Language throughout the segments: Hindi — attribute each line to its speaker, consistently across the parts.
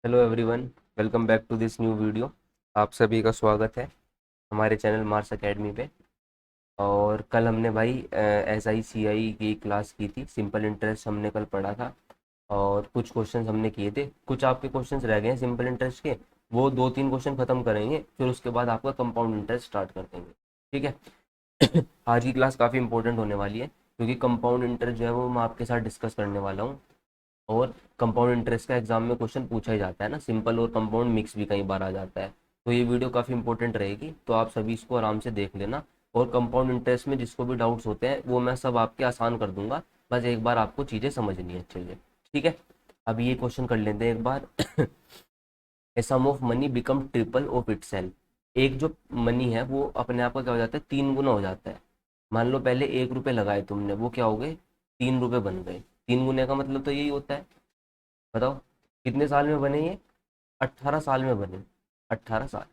Speaker 1: Hello everyone, welcome back to this new video. आप सभी का स्वागत है हमारे चैनल मार्स एकेडमी पे। और कल हमने भाई एस आई सी आई की क्लास की थी। सिंपल इंटरेस्ट हमने कल पढ़ा था और कुछ क्वेश्चंस हमने किए थे। कुछ आपके क्वेश्चंस रह गए हैं सिंपल इंटरेस्ट के, वो दो तीन क्वेश्चन खत्म करेंगे, फिर उसके बाद आपका कंपाउंड इंटरेस्ट स्टार्ट कर देंगे। ठीक है। आज की क्लास काफ़ी इंपॉर्टेंट होने वाली है क्योंकि कंपाउंड इंटरेस्ट जो है वो मैं आपके साथ डिस्कस करने वाला हूँ। और कंपाउंड इंटरेस्ट का एग्जाम में क्वेश्चन पूछा ही जाता है ना, सिंपल और कंपाउंड मिक्स भी कई बार आ जाता है। तो ये वीडियो काफ़ी इंपॉर्टेंट रहेगी, तो आप सभी इसको आराम से देख लेना। और कंपाउंड इंटरेस्ट में जिसको भी डाउट्स होते हैं वो मैं सब आपके आसान कर दूंगा, बस एक बार आपको चीज़ें समझनी है। चलिए ठीक है, अभी ये क्वेश्चन कर लेते हैं एक बार। A sum of money become triple of itself. एक जो मनी है वो अपने आप का क्या हो जाता है, तीन गुना हो जाता है। मान लो पहले 1 रुपये लगाए तुमने, वो क्या हो गए, 3 रुपये बन गए। 3 गुने का मतलब तो यही होता है। बताओ कितने साल में बने ये, 18 साल में बने। 18 साल।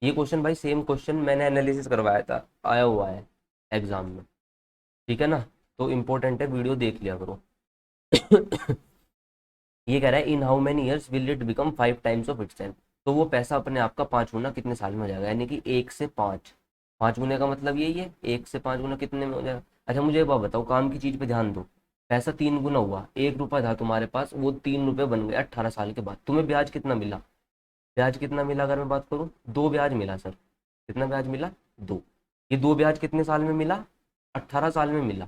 Speaker 1: ये क्वेश्चन भाई सेम क्वेश्चन मैंने एनालिसिस करवाया था, आया हुआ है एग्जाम में। ठीक है ना, तो इम्पोर्टेंट है, वीडियो देख लिया करो। ये कह रहा है in how many years will it become 5 times of its. तो वो पैसा अपने आप का 5 गुना कितने साल में हो जाएगा, यानी कि 1 से 5। 5 गुने का मतलब यही है, 1 से 5 गुना कितने में हो जाएगा। अच्छा मुझे एक बात बताओ, काम की चीज पे ध्यान दो। पैसा 3 गुना हुआ, 1 रुपया था तुम्हारे पास, वो 3 रुपये बन गए 18 साल के बाद। तुम्हें ब्याज कितना मिला, ब्याज कितना मिला अगर मैं बात करूँ, दो ब्याज मिला सर। कितना ब्याज मिला, दो। ये दो ब्याज कितने साल में मिला, 18 साल में मिला।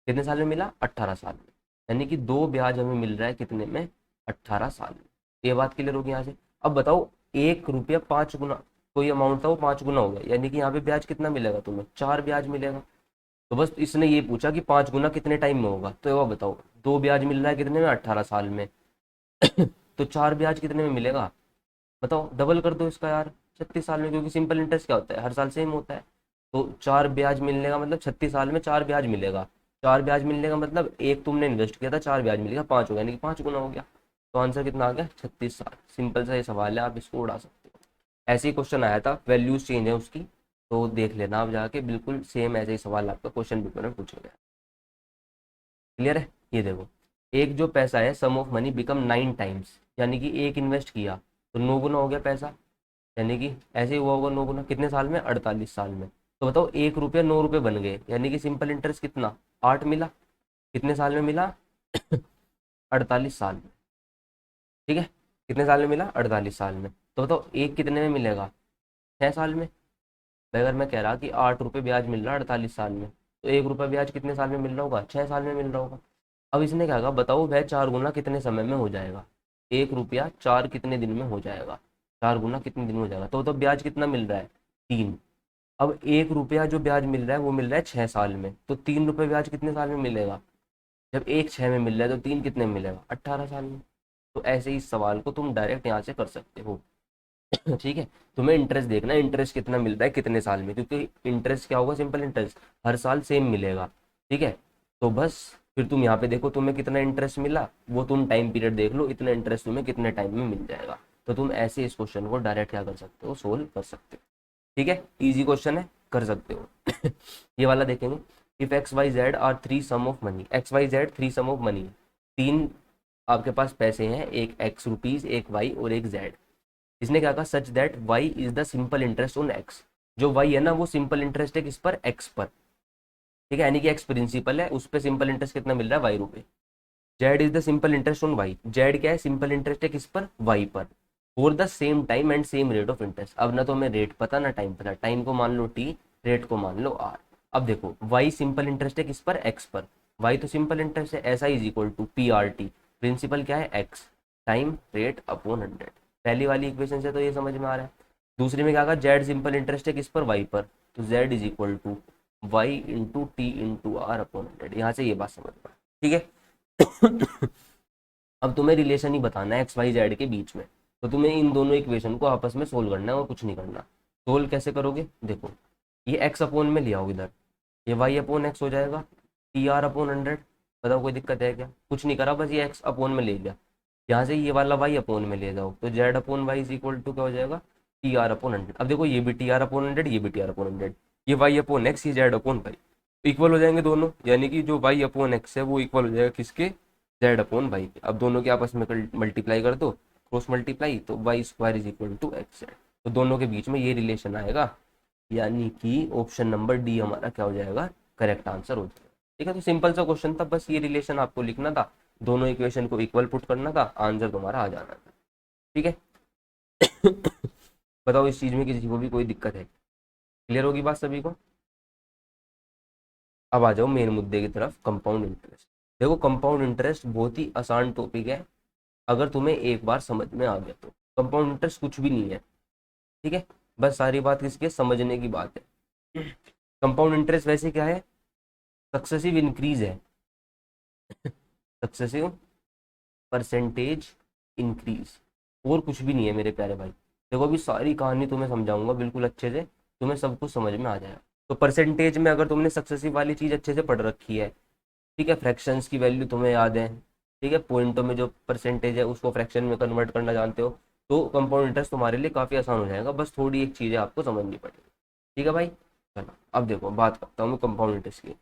Speaker 1: कितने साल में मिला, 18 साल में। यानी कि दो ब्याज हमें मिल रहा है कितने में, 18 साल में। ये बात क्लियर होगी यहाँ से। अब बताओ 1 रुपया 5 गुना, कोई अमाउंट था वो 5 गुना हो गया, यानी कि यहाँ पे ब्याज कितना मिलेगा तुम्हें, 4 ब्याज मिलेगा। तो बस इसने ये पूछा कि 5 गुना कितने टाइम में होगा, तो ये बताओ दो ब्याज मिल रहा है कितने में, 18 साल में। तो 4 ब्याज कितने में मिलेगा, बताओ डबल कर दो इसका यार, 36 साल में। क्योंकि सिंपल इंटरेस्ट क्या होता है, हर साल सेम होता है। तो 4 ब्याज मिलने का मतलब 36 साल में 4 ब्याज मिलेगा। 4 ब्याज मिलने का मतलब एक तुमने इन्वेस्ट किया था, 4 ब्याज मिलेगा, 5 हो गया, यानी कि 5 गुना हो गया। तो आंसर कितना आ गया, 36 साल। सिंपल सा ये सवाल है, आप इसको उड़ा सकते हो। ऐसे ही क्वेश्चन आया था, वैल्यूज चेंज है उसकी, तो देख लेना आप जाके, बिल्कुल सेम ऐसे ही सवाल आपका क्वेश्चन पेपर में पूछा गया। क्लियर है। ये देखो, एक जो पैसा है सम ऑफ मनी बिकम 9 टाइम्स, यानी कि एक इन्वेस्ट किया तो 9 गुना हो गया पैसा। यानी कि ऐसे ही हुआ होगा 9 गुना, कितने साल में, 48 साल में। तो बताओ 1 रुपया 9 रुपये बन गए, यानी कि सिंपल इंटरेस्ट कितना, 8 मिला। कितने साल में मिला, 48 साल में। ठीक है, कितने साल में मिला, 48 साल में। तो बताओ एक कितने में मिलेगा, 6 साल में। भाई अगर मैं कह रहा कि 8 रुपये ब्याज मिल रहा है 48 साल में, तो 1 रुपया ब्याज कितने साल में मिल रहा होगा, 6 साल में मिल रहा होगा। अब इसने क्या कहा, बताओ वह 4 गुना कितने समय में हो जाएगा। 1 रुपया 4 कितने दिन में हो जाएगा, 4 गुना कितने दिन में हो जाएगा। तो ब्याज कितना मिल रहा है, 3। अब 1 रुपया जो ब्याज मिल रहा है वो मिल रहा है 6 साल में, तो 3 रुपये ब्याज कितने साल में मिलेगा। जब एक 6 में मिल रहा है तो तीन कितने में मिलेगा, 18 साल में। तो ऐसे ही इस सवाल को तुम डायरेक्ट यहाँ से कर सकते हो। ठीक है। तुम्हें इंटरेस्ट देखना है, इंटरेस्ट कितना मिल रहा है कितने साल में, क्योंकि इंटरेस्ट क्या होगा, सिंपल इंटरेस्ट हर साल सेम मिलेगा। ठीक है। तो बस फिर तुम यहाँ पे देखो तुम्हें कितना इंटरेस्ट मिला, वो तुम टाइम पीरियड देख लो, इतना इंटरेस्ट तुम्हें कितने टाइम में मिल जाएगा। तो तुम ऐसे इस क्वेश्चन को डायरेक्ट क्या कर सकते हो, सोल्व कर सकते हो। ठीक है, इजी क्वेश्चन है, कर सकते हो। ये वाला देखेंगे। If X Y Z are three sum of money, X Y Z three sum of money, तीन आपके पास पैसे हैं, एक एक्स रुपीज, एक वाई और एक जेड। इसने क्या कहा, such that Y is the simple interest on X. जो वाई है ना वो सिंपल इंटरेस्ट है किस पर, एक्स पर। ठीक है, यानी कि एक्स प्रिंसिपल है, उस पर सिंपल इंटरेस्ट कितना मिल रहा है, वाई रुपए। Z is the simple interest on Y, Z क्या है, सिंपल इंटरेस्ट है किस पर, वाई पर। For the same time and same rate of interest. अब ना तो हमें रेट पता ना टाइम पता, टाइम को मान लो टी, रेट को मान लो आर। अब देखो वाई सिंपल इंटरेस्ट है किस पर, एक्स पर। वाई तो सिंपल इंटरेस्ट है, S I is equal to P R T. Principal क्या है, एक्स, टाइम रेट अपॉन 100। पहली वाली इक्वेशन से तो ये समझ में आ रहा है। दूसरी में क्या कहा, जेड सिंपल इंटरेस्ट है किस पर, वाई पर। तो Z is equal to Y into T into R upon 100। यहाँ से ये बात समझ में। ठीक है। अब तुम्हें रिलेशन ही बताना है एक्स वाई जेड के बीच में, तो तुम्हें इन दोनों इक्वेशन को आपस में सोल्व करना है और कुछ नहीं करना। सोल्व कैसे करोगे, देखो ये एक्स अपोन में ले आओ इधर, ये वाई अपोन एक्स हो जाएगा, टी आर अपॉन 100। बताओ कोई दिक्कत है क्या, कुछ नहीं करा, बस ये एक्स अपोन में ले लिया। यहाँ से ये वाला वाई अपोन में ले जाओ, तो Z upon Y is equal to क्या हो जाएगा, टी आर अपॉन 100। अब देखो ये भी टी आर अपॉन 100, ये भी टी आर अपॉन 100, ये वाई अपॉन एक्स, ये जेड अपॉन वाई, इक्वल हो जाएंगे दोनों। यानी कि जो वाई अपॉन एक्स है वो इक्वल हो जाएगा किसके, जेड अपॉन वाई पे। अब दोनों के आपस में मल्टीप्लाई कर दो, क्रॉस मल्टीप्लाई, तो Y square is equal to X Z. तो दोनों के बीच में ये रिलेशन आएगा, यानी कि ऑप्शन नंबर डी हमारा क्या हो जाएगा, करेक्ट आंसर हो जाएगा। ठीक है, तो सिंपल सा क्वेश्चन था, बस ये रिलेशन आपको लिखना था, दोनों इक्वेशन को इक्वल पुट करना था, आंसर तुम्हारा आ जाना था। ठीक है। बताओ इस चीज में किसी को भी कोई दिक्कत है? क्लियर होगी बात सभी को? अब आ जाओ मेन मुद्दे की तरफ, कंपाउंड इंटरेस्ट। देखो कंपाउंड इंटरेस्ट बहुत ही आसान टॉपिक है, अगर तुम्हें एक बार समझ में आ गया तो। कंपाउंड इंटरेस्ट कुछ भी नहीं है, ठीक है, बस सारी बात किसकी है, समझने की बात है। कंपाउंड इंटरेस्ट वैसे क्या है, सक्सेसिव इंक्रीज है, सक्सेसिव परसेंटेज इंक्रीज, और कुछ भी नहीं है मेरे प्यारे भाई। देखो अभी सारी कहानी तुम्हें समझाऊंगा बिल्कुल अच्छे से, तुम्हें सब कुछ समझ में आ जाएगा। तो परसेंटेज में अगर तुमने सक्सेसिव वाली चीज अच्छे से पढ़ रखी है, ठीक है, फ्रैक्शंस की वैल्यू तुम्हें याद है, ठीक है, पॉइंटों में जो परसेंटेज है उसको फ्रैक्शन में कन्वर्ट करना जानते हो, तो कंपाउंड इंटरेस्ट तुम्हारे लिए काफी आसान हो जाएगा, बस थोड़ी एक चीज है आपको समझनी पड़ेगी। ठीक है भाई, चलो अब देखो बात करता हूँ मैं कंपाउंड इंटरेस्ट की।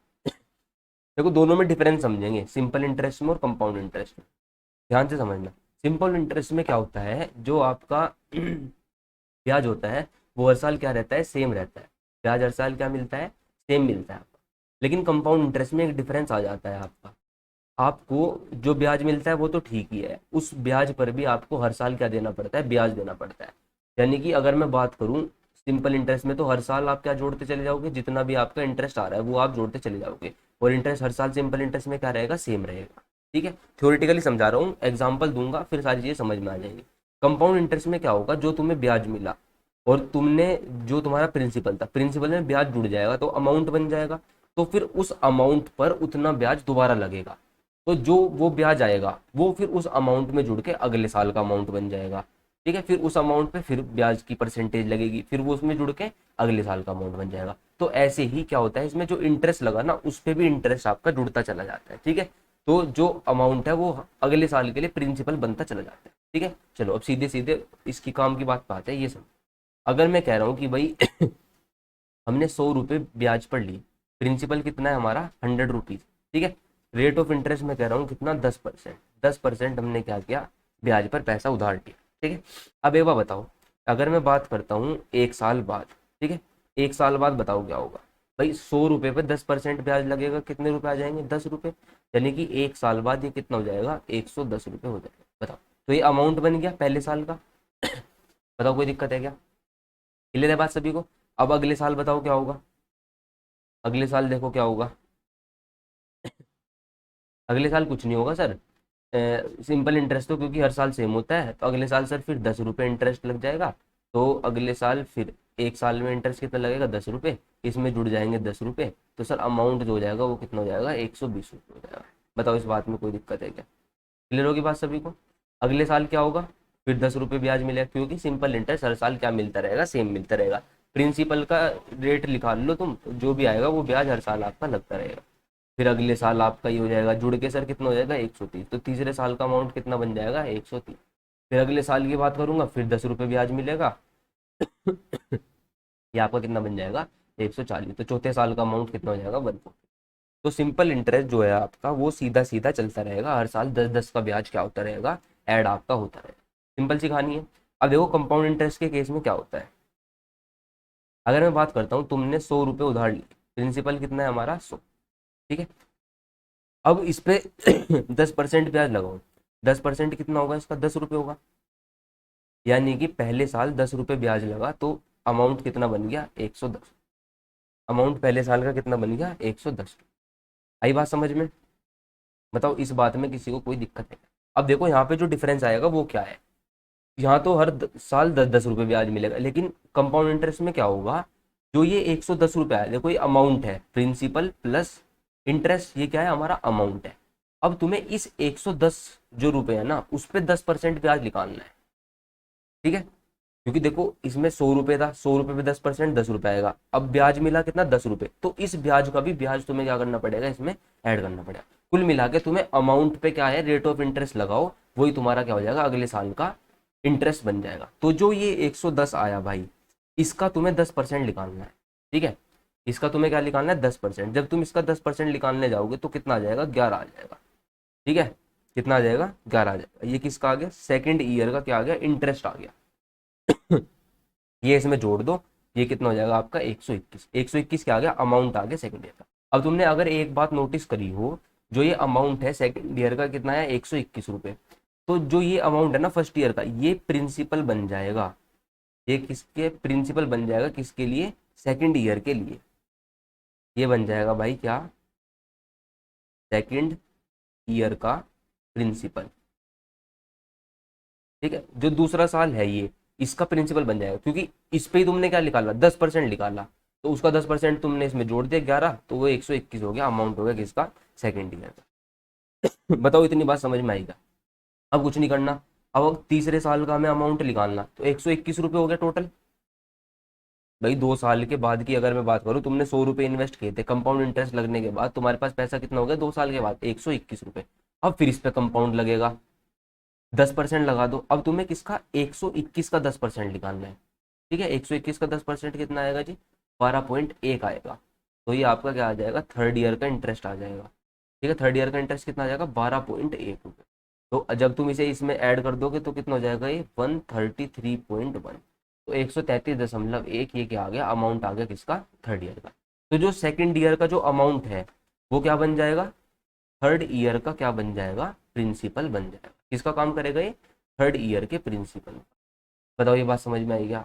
Speaker 1: देखो दोनों में डिफरेंस समझेंगे, सिंपल इंटरेस्ट में और कंपाउंड इंटरेस्ट में। ध्यान से समझना, सिंपल इंटरेस्ट में क्या होता है, जो आपका ब्याज होता है वो हर साल क्या रहता है, सेम रहता है। ब्याज हर साल क्या मिलता है, सेम मिलता है आपको। लेकिन कंपाउंड इंटरेस्ट में एक डिफरेंस आ जाता है आपका, आपको जो ब्याज मिलता है वो तो ठीक ही है, उस ब्याज पर भी आपको हर साल क्या देना पड़ता है, ब्याज देना पड़ता है। यानी कि अगर मैं बात करूं सिंपल इंटरेस्ट में, तो हर साल आप क्या जोड़ते चले जाओगे, जितना भी आपका इंटरेस्ट आ रहा है वो आप जोड़ते चले जाओगे, और इंटरेस्ट हर साल सिंपल इंटरेस्ट में क्या रहेगा, सेम रहेगा। ठीक है, थ्योरेटिकली समझा रहा हूँ, एग्जाम्पल दूंगा फिर सारी चीजें समझ में आ जाएंगी। कंपाउंड इंटरेस्ट में क्या होगा, जो तुम्हें ब्याज मिला और तुमने जो तुम्हारा प्रिंसिपल था, प्रिंसिपल में ब्याज जुड़ जाएगा तो अमाउंट बन जाएगा, तो फिर उस अमाउंट पर उतना ब्याज दोबारा लगेगा, तो जो वो ब्याज आएगा वो फिर उस अमाउंट में जुड़ के अगले साल का अमाउंट बन जाएगा। ठीक है, फिर उस अमाउंट पे फिर ब्याज की परसेंटेज लगेगी, फिर वो उसमें जुड़ के अगले साल का अमाउंट बन जाएगा। तो ऐसे ही क्या होता है, इसमें जो इंटरेस्ट लगा ना उस पर भी इंटरेस्ट आपका जुड़ता चला जाता है। ठीक है, तो जो अमाउंट है वो अगले साल के लिए प्रिंसिपल बनता चला जाता है। ठीक है, चलो अब सीधे सीधे इसकी काम की बात पे आते हैं। ये सब अगर मैं कह रहा हूँ कि भाई हमने 100 रुपये ब्याज पर ली, प्रिंसिपल कितना है हमारा, 100 रुपीज। ठीक है, रेट ऑफ इंटरेस्ट में कह रहा हूँ कितना, 10%। 10% हमने क्या किया, ब्याज पर पैसा उधार लिया। ठीक है, अब एक बार बताओ, अगर मैं बात करता हूँ एक साल बाद, ठीक है, एक साल बाद बताओ क्या होगा भाई, 100 रुपये पे 10% ब्याज लगेगा, कितने रुपए आ जाएंगे, 10 रुपये। यानी कि एक साल बाद ये कितना हो जाएगा, 110 रुपये हो जाएगा। बताओ, तो ये अमाउंट बन गया पहले साल का। बताओ कोई दिक्कत है क्या? क्लियर है बात सभी को? अब अगले साल बताओ क्या होगा, अगले साल देखो क्या होगा। अगले साल कुछ नहीं होगा सर, सिंपल इंटरेस्ट तो क्योंकि हर साल सेम होता है, तो अगले साल सर फिर 10 रुपये इंटरेस्ट लग जाएगा। तो अगले साल फिर एक साल में इंटरेस्ट कितना लगेगा, 10 रुपये, इसमें जुड़ जाएंगे 10 रुपये, तो सर अमाउंट जो हो जाएगा वो कितना हो जाएगा, 120 रुपये हो जाएगा। बताओ इस बात में कोई दिक्कत है क्या? क्लियर होगी बात सभी को? अगले साल क्या होगा, फिर 10 रुपये ब्याज मिलेगा, क्योंकि सिंपल इंटरेस्ट हर साल क्या मिलता रहेगा, सेम मिलता रहेगा। प्रिंसिपल का रेट निकाल लो तुम, जो भी आएगा वो ब्याज हर साल आपका लगता रहेगा। फिर अगले साल आपका ये हो जाएगा जुड़ के सर कितना हो जाएगा, 130, तो तीसरे साल का अमाउंट कितना बन जाएगा, 130। फिर अगले साल की बात करूंगा, फिर 10 रुपये ब्याज मिलेगा। ये आपका कितना बन जाएगा, 140, तो चौथे साल का अमाउंट कितना हो जाएगा, 140। तो सिंपल इंटरेस्ट जो है आपका वो सीधा सीधा चलता रहेगा, हर साल 10-10 का ब्याज क्या होता रहेगा, ऐड आपका होता रहेगा। सिंपल सी कहानी है। अब देखो कंपाउंड इंटरेस्ट के केस में क्या होता है, अगर मैं बात करता हूँ तुमने 100 रुपये उधार लिए, प्रिंसिपल कितना है हमारा, 100। ठीक है, अब इस पे 10% ब्याज लगाओ, 10% कितना होगा इसका, 10 रुपये होगा। यानी कि पहले साल 10 रुपये ब्याज लगा तो अमाउंट कितना बन गया, 110। अमाउंट पहले साल का कितना बन गया, 110। आई बात समझ में? बताओ इस बात में किसी को कोई दिक्कत है? अब देखो यहाँ पे जो डिफरेंस आएगा वो क्या है, यहाँ तो हर साल 10-10 रुपये ब्याज मिलेगा, लेकिन कंपाउंड इंटरेस्ट में क्या होगा, जो ये 110 रुपये है, देखो ये अमाउंट है, प्रिंसिपल प्लस इंटरेस्ट, ये क्या है हमारा अमाउंट है। अब तुम्हें इस 110 जो रुपए है ना उस पे 10% ब्याज निकालना है। ठीक है, क्योंकि देखो इसमें 100 रुपये था, 100 रुपये पे 10%, 10 रुपये आएगा, अब ब्याज मिला कितना, 10 रुपये, तो इस ब्याज का भी ब्याज तुम्हें क्या करना पड़ेगा, इसमें ऐड करना पड़ेगा। कुल मिला के तुम्हें अमाउंट पे क्या है, रेट ऑफ इंटरेस्ट लगाओ, वही तुम्हारा क्या हो जाएगा, अगले साल का इंटरेस्ट बन जाएगा। तो जो ये 110 आया भाई, इसका तुम्हें 10% निकालना है। ठीक है, इसका तुम्हें क्या निकालना है, 10%। जब तुम इसका 10% निकालने जाओगे तो कितना आ जाएगा, 11 आ जाएगा। ठीक है, कितना आ जाएगा, 11 आ जाएगा। ये किसका आ गया, सेकंड ईयर का क्या आ गया, इंटरेस्ट आ गया। ये इसमें जोड़ दो, ये कितना हो जाएगा आपका 121। 121 क्या आ गया, अमाउंट आ गया सेकंड ईयर का। अब तुमने अगर एक बात नोटिस करी हो, जो ये अमाउंट है सेकंड ईयर का कितना है, 121 रुपये। तो जो ये अमाउंट है ना फर्स्ट ईयर का, ये प्रिंसिपल बन जाएगा। ये किसके प्रिंसिपल बन जाएगा, किसके लिए, सेकंड ईयर के लिए। ये बन जाएगा भाई क्या, सेकंड ईयर का प्रिंसिपल। ठीक है, जो दूसरा साल है ये, इसका प्रिंसिपल बन जाएगा, क्योंकि इस पे ही तुमने क्या निकाला, 10% निकाला। तो उसका 10% तुमने इसमें जोड़ दिया 11, तो वो 121 हो गया, अमाउंट हो गया किसका, सेकंड ईयर का। बताओ इतनी बात समझ में आएगा। अब कुछ नहीं करना, अब तीसरे साल का हमें अमाउंट निकालना, तो 121 रुपये हो गया टोटल। भाई 2 साल के बाद की अगर मैं बात करूँ, तुमने 100 रुपये इन्वेस्ट किए थे, कंपाउंड इंटरेस्ट लगने के बाद तुम्हारे पास पैसा कितना हो गया 2 साल के बाद, 121 रुपये। अब फिर इस पे कंपाउंड लगेगा, 10% लगा दो। अब तुम्हें किसका, 121 का 10% निकालना है। ठीक है, 121 का 10% कितना आएगा जी, 12.1 आएगा। तो ये आपका क्या आ जाएगा, थर्ड ईयर का इंटरेस्ट आ जाएगा। ठीक है, थर्ड ईयर का इंटरेस्ट कितना आ जाएगा, 12.1 रुपये। तो जब तुम इसे इसमें ऐड कर दोगे तो कितना हो जाएगा, ये 133.1। तो 133.1 ये क्या आ गया, अमाउंट आ गया किसका, थर्ड ईयर का। तो जो सेकंड ईयर का जो अमाउंट है वो क्या बन जाएगा, थर्ड ईयर का क्या बन जाएगा, प्रिंसिपल बन जाएगा। किसका काम करेगा ये, थर्ड ईयर के प्रिंसिपल। बताओ ये बात समझ में आई क्या।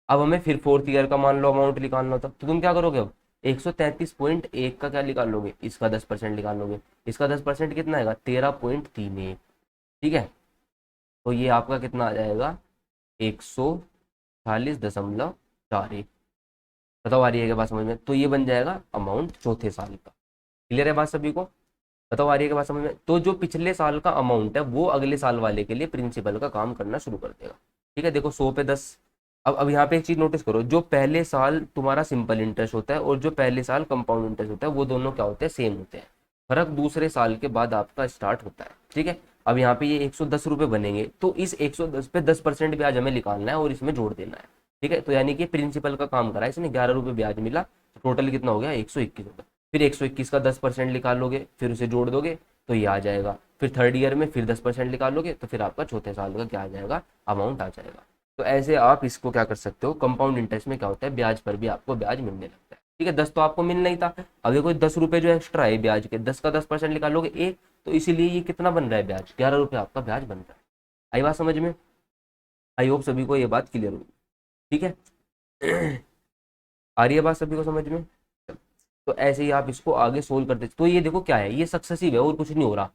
Speaker 1: अब हमें फिर फोर्थ ईयर का मान लो अमाउंट निकालना होता, तो तुम क्या करोगे, अब 133.1 का क्या निकाल लोगे, इसका 10% निकाल लोगे। इसका 10% कितना आएगा, 13.31। ठीक है, तो ये आपका कितना आ जाएगा, 140.41। बताओ आ रही है क्या बात समझ में। तो ये बन जाएगा अमाउंट चौथे साल का। क्लियर है बात सभी को। बताओ आ रही है क्या बात समझ में। तो जो पिछले साल का अमाउंट है वो अगले साल वाले के लिए प्रिंसिपल का काम करना शुरू कर देगा। ठीक है, देखो 100 पे 10। अब यहाँ पे एक चीज नोटिस करो, जो पहले साल तुम्हारा सिंपल इंटरेस्ट होता है और जो पहले साल कंपाउंड इंटरेस्ट होता है, वो दोनों क्या होते हैं, सेम होते हैं। फर्क दूसरे साल के बाद आपका स्टार्ट होता है। ठीक है, अब यहाँ पे ये 110 रुपये बनेंगे, तो इस 110 पे 10% ब्याज हमें निकालना है और इसमें जोड़ देना है। ठीक है, तो यानी कि प्रिंसिपल का काम करा है इसने, 11 रुपये ब्याज मिला, तो टोटल कितना हो गया, 121 रुपये। फिर 121 का 10% निकालोगे, फिर उसे जोड़ दोगे तो ये आ जाएगा। फिर थर्ड ईयर में फिर 10% निकालोगे तो फिर आपका चौथे साल का क्या आ जाएगा, अमाउंट आ जाएगा। तो ऐसे आप इसको क्या कर सकते हो, कंपाउंड इंटरेस्ट में क्या होता है, ब्याज पर भी आपको ब्याज मिलने लगता है। ठीक है, 10 तो आपको मिल नहीं था, अब देखो 10 रुपये जो एक्स्ट्रा है ब्याज के, 10 का 10% निकालोगे एक, तो इसीलिए ये कितना बन रहा है ब्याज, 11 रुपये आपका ब्याज बन रहा है। आई बात समझ में। आई होप सभी को ये बात क्लियर होगी। ठीक है, आ रही है बात सभी को समझ में। तो ऐसे ही आप इसको आगे सोल्व करते, तो ये देखो क्या है, ये सक्सेसिव है और कुछ नहीं हो रहा।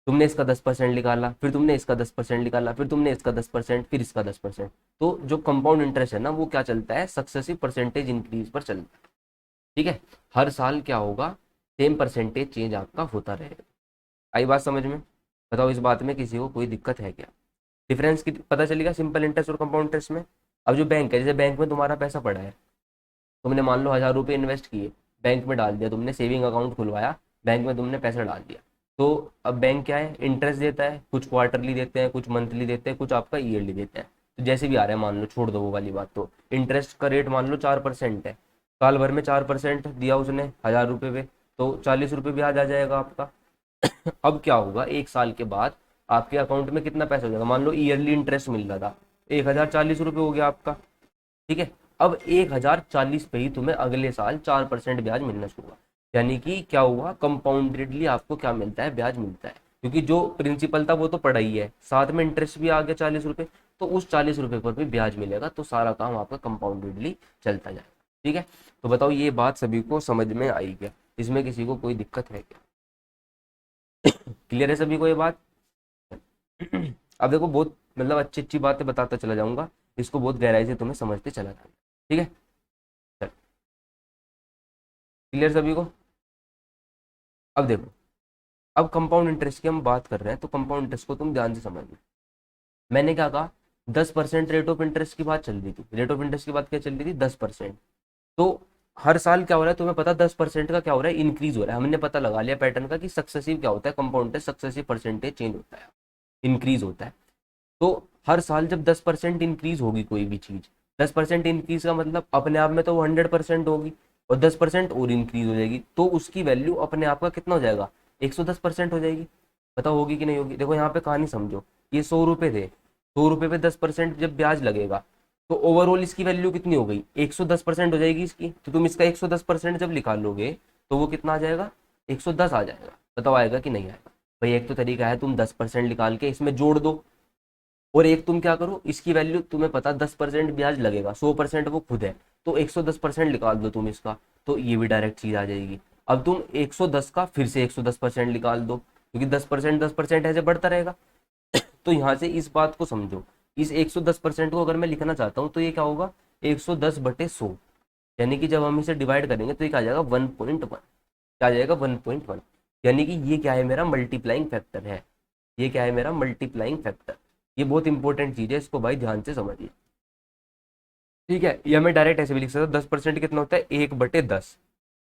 Speaker 1: तुमने इसका 10% निकाला, फिर तुमने इसका 10% निकाला, फिर तुमने इसका 10%, फिर इसका 10%। तो जो कंपाउंड इंटरेस्ट है ना, वो क्या चलता है, सक्सेसिव परसेंटेज इंक्रीज पर चलता है। ठीक है, हर साल क्या होगा, सेम परसेंटेज चेंज आपका होता रहेगा। आई बात समझ में। बताओ इस बात में किसी को कोई दिक्कत है क्या, डिफरेंस की पता चलेगा सिंपल इंटरेस्ट और कंपाउंड इंटरेस्ट में। अब जो बैंक है, जैसे बैंक में तुम्हारा पैसा पड़ा है, तुमने मान लो 1000 रुपये इन्वेस्ट किए, बैंक में डाल दिया, तुमने सेविंग अकाउंट खुलवाया, बैंक में तुमने पैसा डाल दिया। तो अब बैंक क्या है, इंटरेस्ट देता है, कुछ क्वार्टरली देते हैं, कुछ मंथली देते हैं, कुछ आपका ईयरली देते हैं। तो जैसे भी आ रहा है मान लो, छोड़ दो वो वाली बात। तो इंटरेस्ट का रेट मान लो 4% है, साल भर में 4% दिया उसने 1000 रुपये पे, तो 40 रुपये ब्याज आ जाएगा आपका। अब क्या होगा, एक साल के बाद आपके अकाउंट में कितना पैसा हो जाएगा, मान लो ईयरली इंटरेस्ट मिल रहा था, 1040 रुपये हो गया आपका। ठीक है, अब 1040 पे ही तुम्हें अगले साल 4% ब्याज मिलना शुरू हुआ। यानी कि क्या हुआ, कंपाउंडेडली आपको क्या मिलता है, ब्याज मिलता है। क्योंकि जो प्रिंसिपल था वो तो पड़ा ही है, साथ में इंटरेस्ट भी आ गया 40 रुपये, तो उस 40 रुपये पर भी ब्याज मिलेगा। तो सारा काम आपका कंपाउंडेडली चलता जाएगा। ठीक है, तो बताओ ये बात सभी को समझ में आई क्या, इसमें किसी को कोई दिक्कत है क्या, क्लियर है सभी को ये बात। अब देखो बहुत मतलब अच्छी अच्छी बातें बताता चला जाऊंगा, इसको बहुत गहराई से तुम्हें समझते चला जाऊंगा। ठीक है, क्लियर सभी को। अब देखो, अब कंपाउंड इंटरेस्ट की हम बात कर रहे हैं, तो कंपाउंड इंटरेस्ट को तुम ध्यान से समझना। मैंने क्या कहा, 10% रेट ऑफ इंटरेस्ट की बात चल रही थी, रेट ऑफ इंटरेस्ट की बात क्या चल रही थी, 10%। तो हर साल क्या हो रहा है, तुम्हें पता 10% का क्या हो रहा है, इंक्रीज हो रहा है। हमने पता लगा लिया पैटर्न का कि सक्सेसिव क्या होता है, compound interest successive percentage change होता है, इंक्रीज होता है। तो हर साल जब 10% इंक्रीज होगी कोई भी चीज, 10% इंक्रीज का मतलब अपने आप में तो वो 100% होगी, और 10% और इंक्रीज हो जाएगी, तो उसकी वैल्यू अपने आप का कितना हो जाएगा, 110% हो जाएगी। बताओ होगी कि नहीं होगी? देखो यहाँ पे कहानी समझो, ये 100 रुपये थे, 100 रुपये पे 10% जब ब्याज लगेगा तो ओवरऑल इसकी वैल्यू कितनी हो गई? 110% हो जाएगी इसकी। तो तुम इसका 110% जब निकालोगे तो वो कितना आ जाएगा? 110 आ जाएगा। बताओ आएगा कि नहीं आएगा? भाई एक तो तरीका है तुम 10% निकाल के इसमें जोड़ दो, और एक तुम क्या करो, इसकी वैल्यू तुम्हें पता 10% ब्याज लगेगा, 100% वो खुद है, तो 110% निकाल दो तुम इसका, तो ये भी डायरेक्ट चीज आ जाएगी। अब तुम 110 का फिर से 110% निकाल दो, क्योंकि 10% ऐसे बढ़ता रहेगा। तो यहाँ से इस बात को समझो, इस 110% को अगर मैं लिखना चाहता हूँ तो ये क्या होगा? 110/100, यानी कि जब हम इसे डिवाइड करेंगे तो ये क्या आ जाएगा? 1.1। क्या आ जाएगा? 1.1। यानी कि ये क्या है? मेरा मल्टीप्लाइंग फैक्टर है। ये क्या है? मेरा मल्टीप्लाइंग फैक्टर। ये बहुत इंपॉर्टेंट चीज है, इसको भाई ध्यान से समझिए। ठीक है, ये मैं डायरेक्ट ऐसे भी लिख सकता हूँ, 10% कितना होता है? 1/10।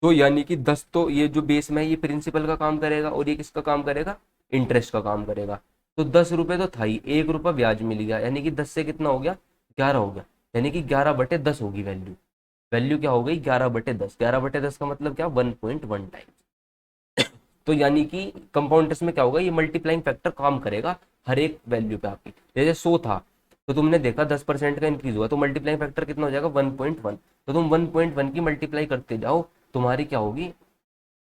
Speaker 1: तो यानी कि 10, तो ये जो बेस में है ये प्रिंसिपल का काम करेगा, और ये किसका काम करेगा? इंटरेस्ट का काम करेगा। तो 10 रुपये तो था ही, 1 रुपया ब्याज मिल गया, यानी कि 10 से कितना हो गया? 11 हो गया। यानी कि 11/10 होगी वैल्यू। वैल्यू क्या हो गई? 11/10। 11/10 का मतलब क्या? 1.1 टाइम। तो यानी कि कंपाउंड इंटरेस्ट में क्या होगा? ये मल्टीप्लाइंग फैक्टर काम करेगा हर एक वैल्यू पे आपकी। जैसे 100 था तो तुमने देखा 10% का इंक्रीज हुआ, तो मल्टीप्लाइंग फैक्टर कितना हो जाएगा? 1.1। तो तुम 1.1 की मल्टीप्लाई करते जाओ, तुम्हारी क्या होगी?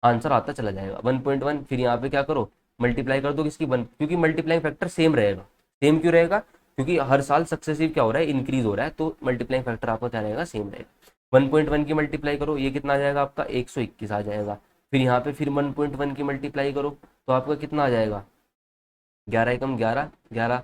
Speaker 1: आंसर आता चला जाएगा 1.1। फिर यहाँ पे क्या करो? मल्टीप्लाई कर दो किसकी? 1, क्योंकि मल्टीप्लाइंग फैक्टर सेम रहेगा। सेम क्यों रहेगा? क्योंकि हर साल सक्सेसिव क्या हो रहा है? इंक्रीज हो रहा है, तो मल्टीप्लाइंग फैक्टर आपका क्या रहेगा? सेम रहेगा। 1.1 की मल्टीप्लाई करो, ये कितना आ जाएगा आपका? 121 आ जाएगा। फिर यहाँ पे फिर 1.1 की मल्टीप्लाई करो तो आपका कितना आ जाएगा? 11 एकम 11, 11,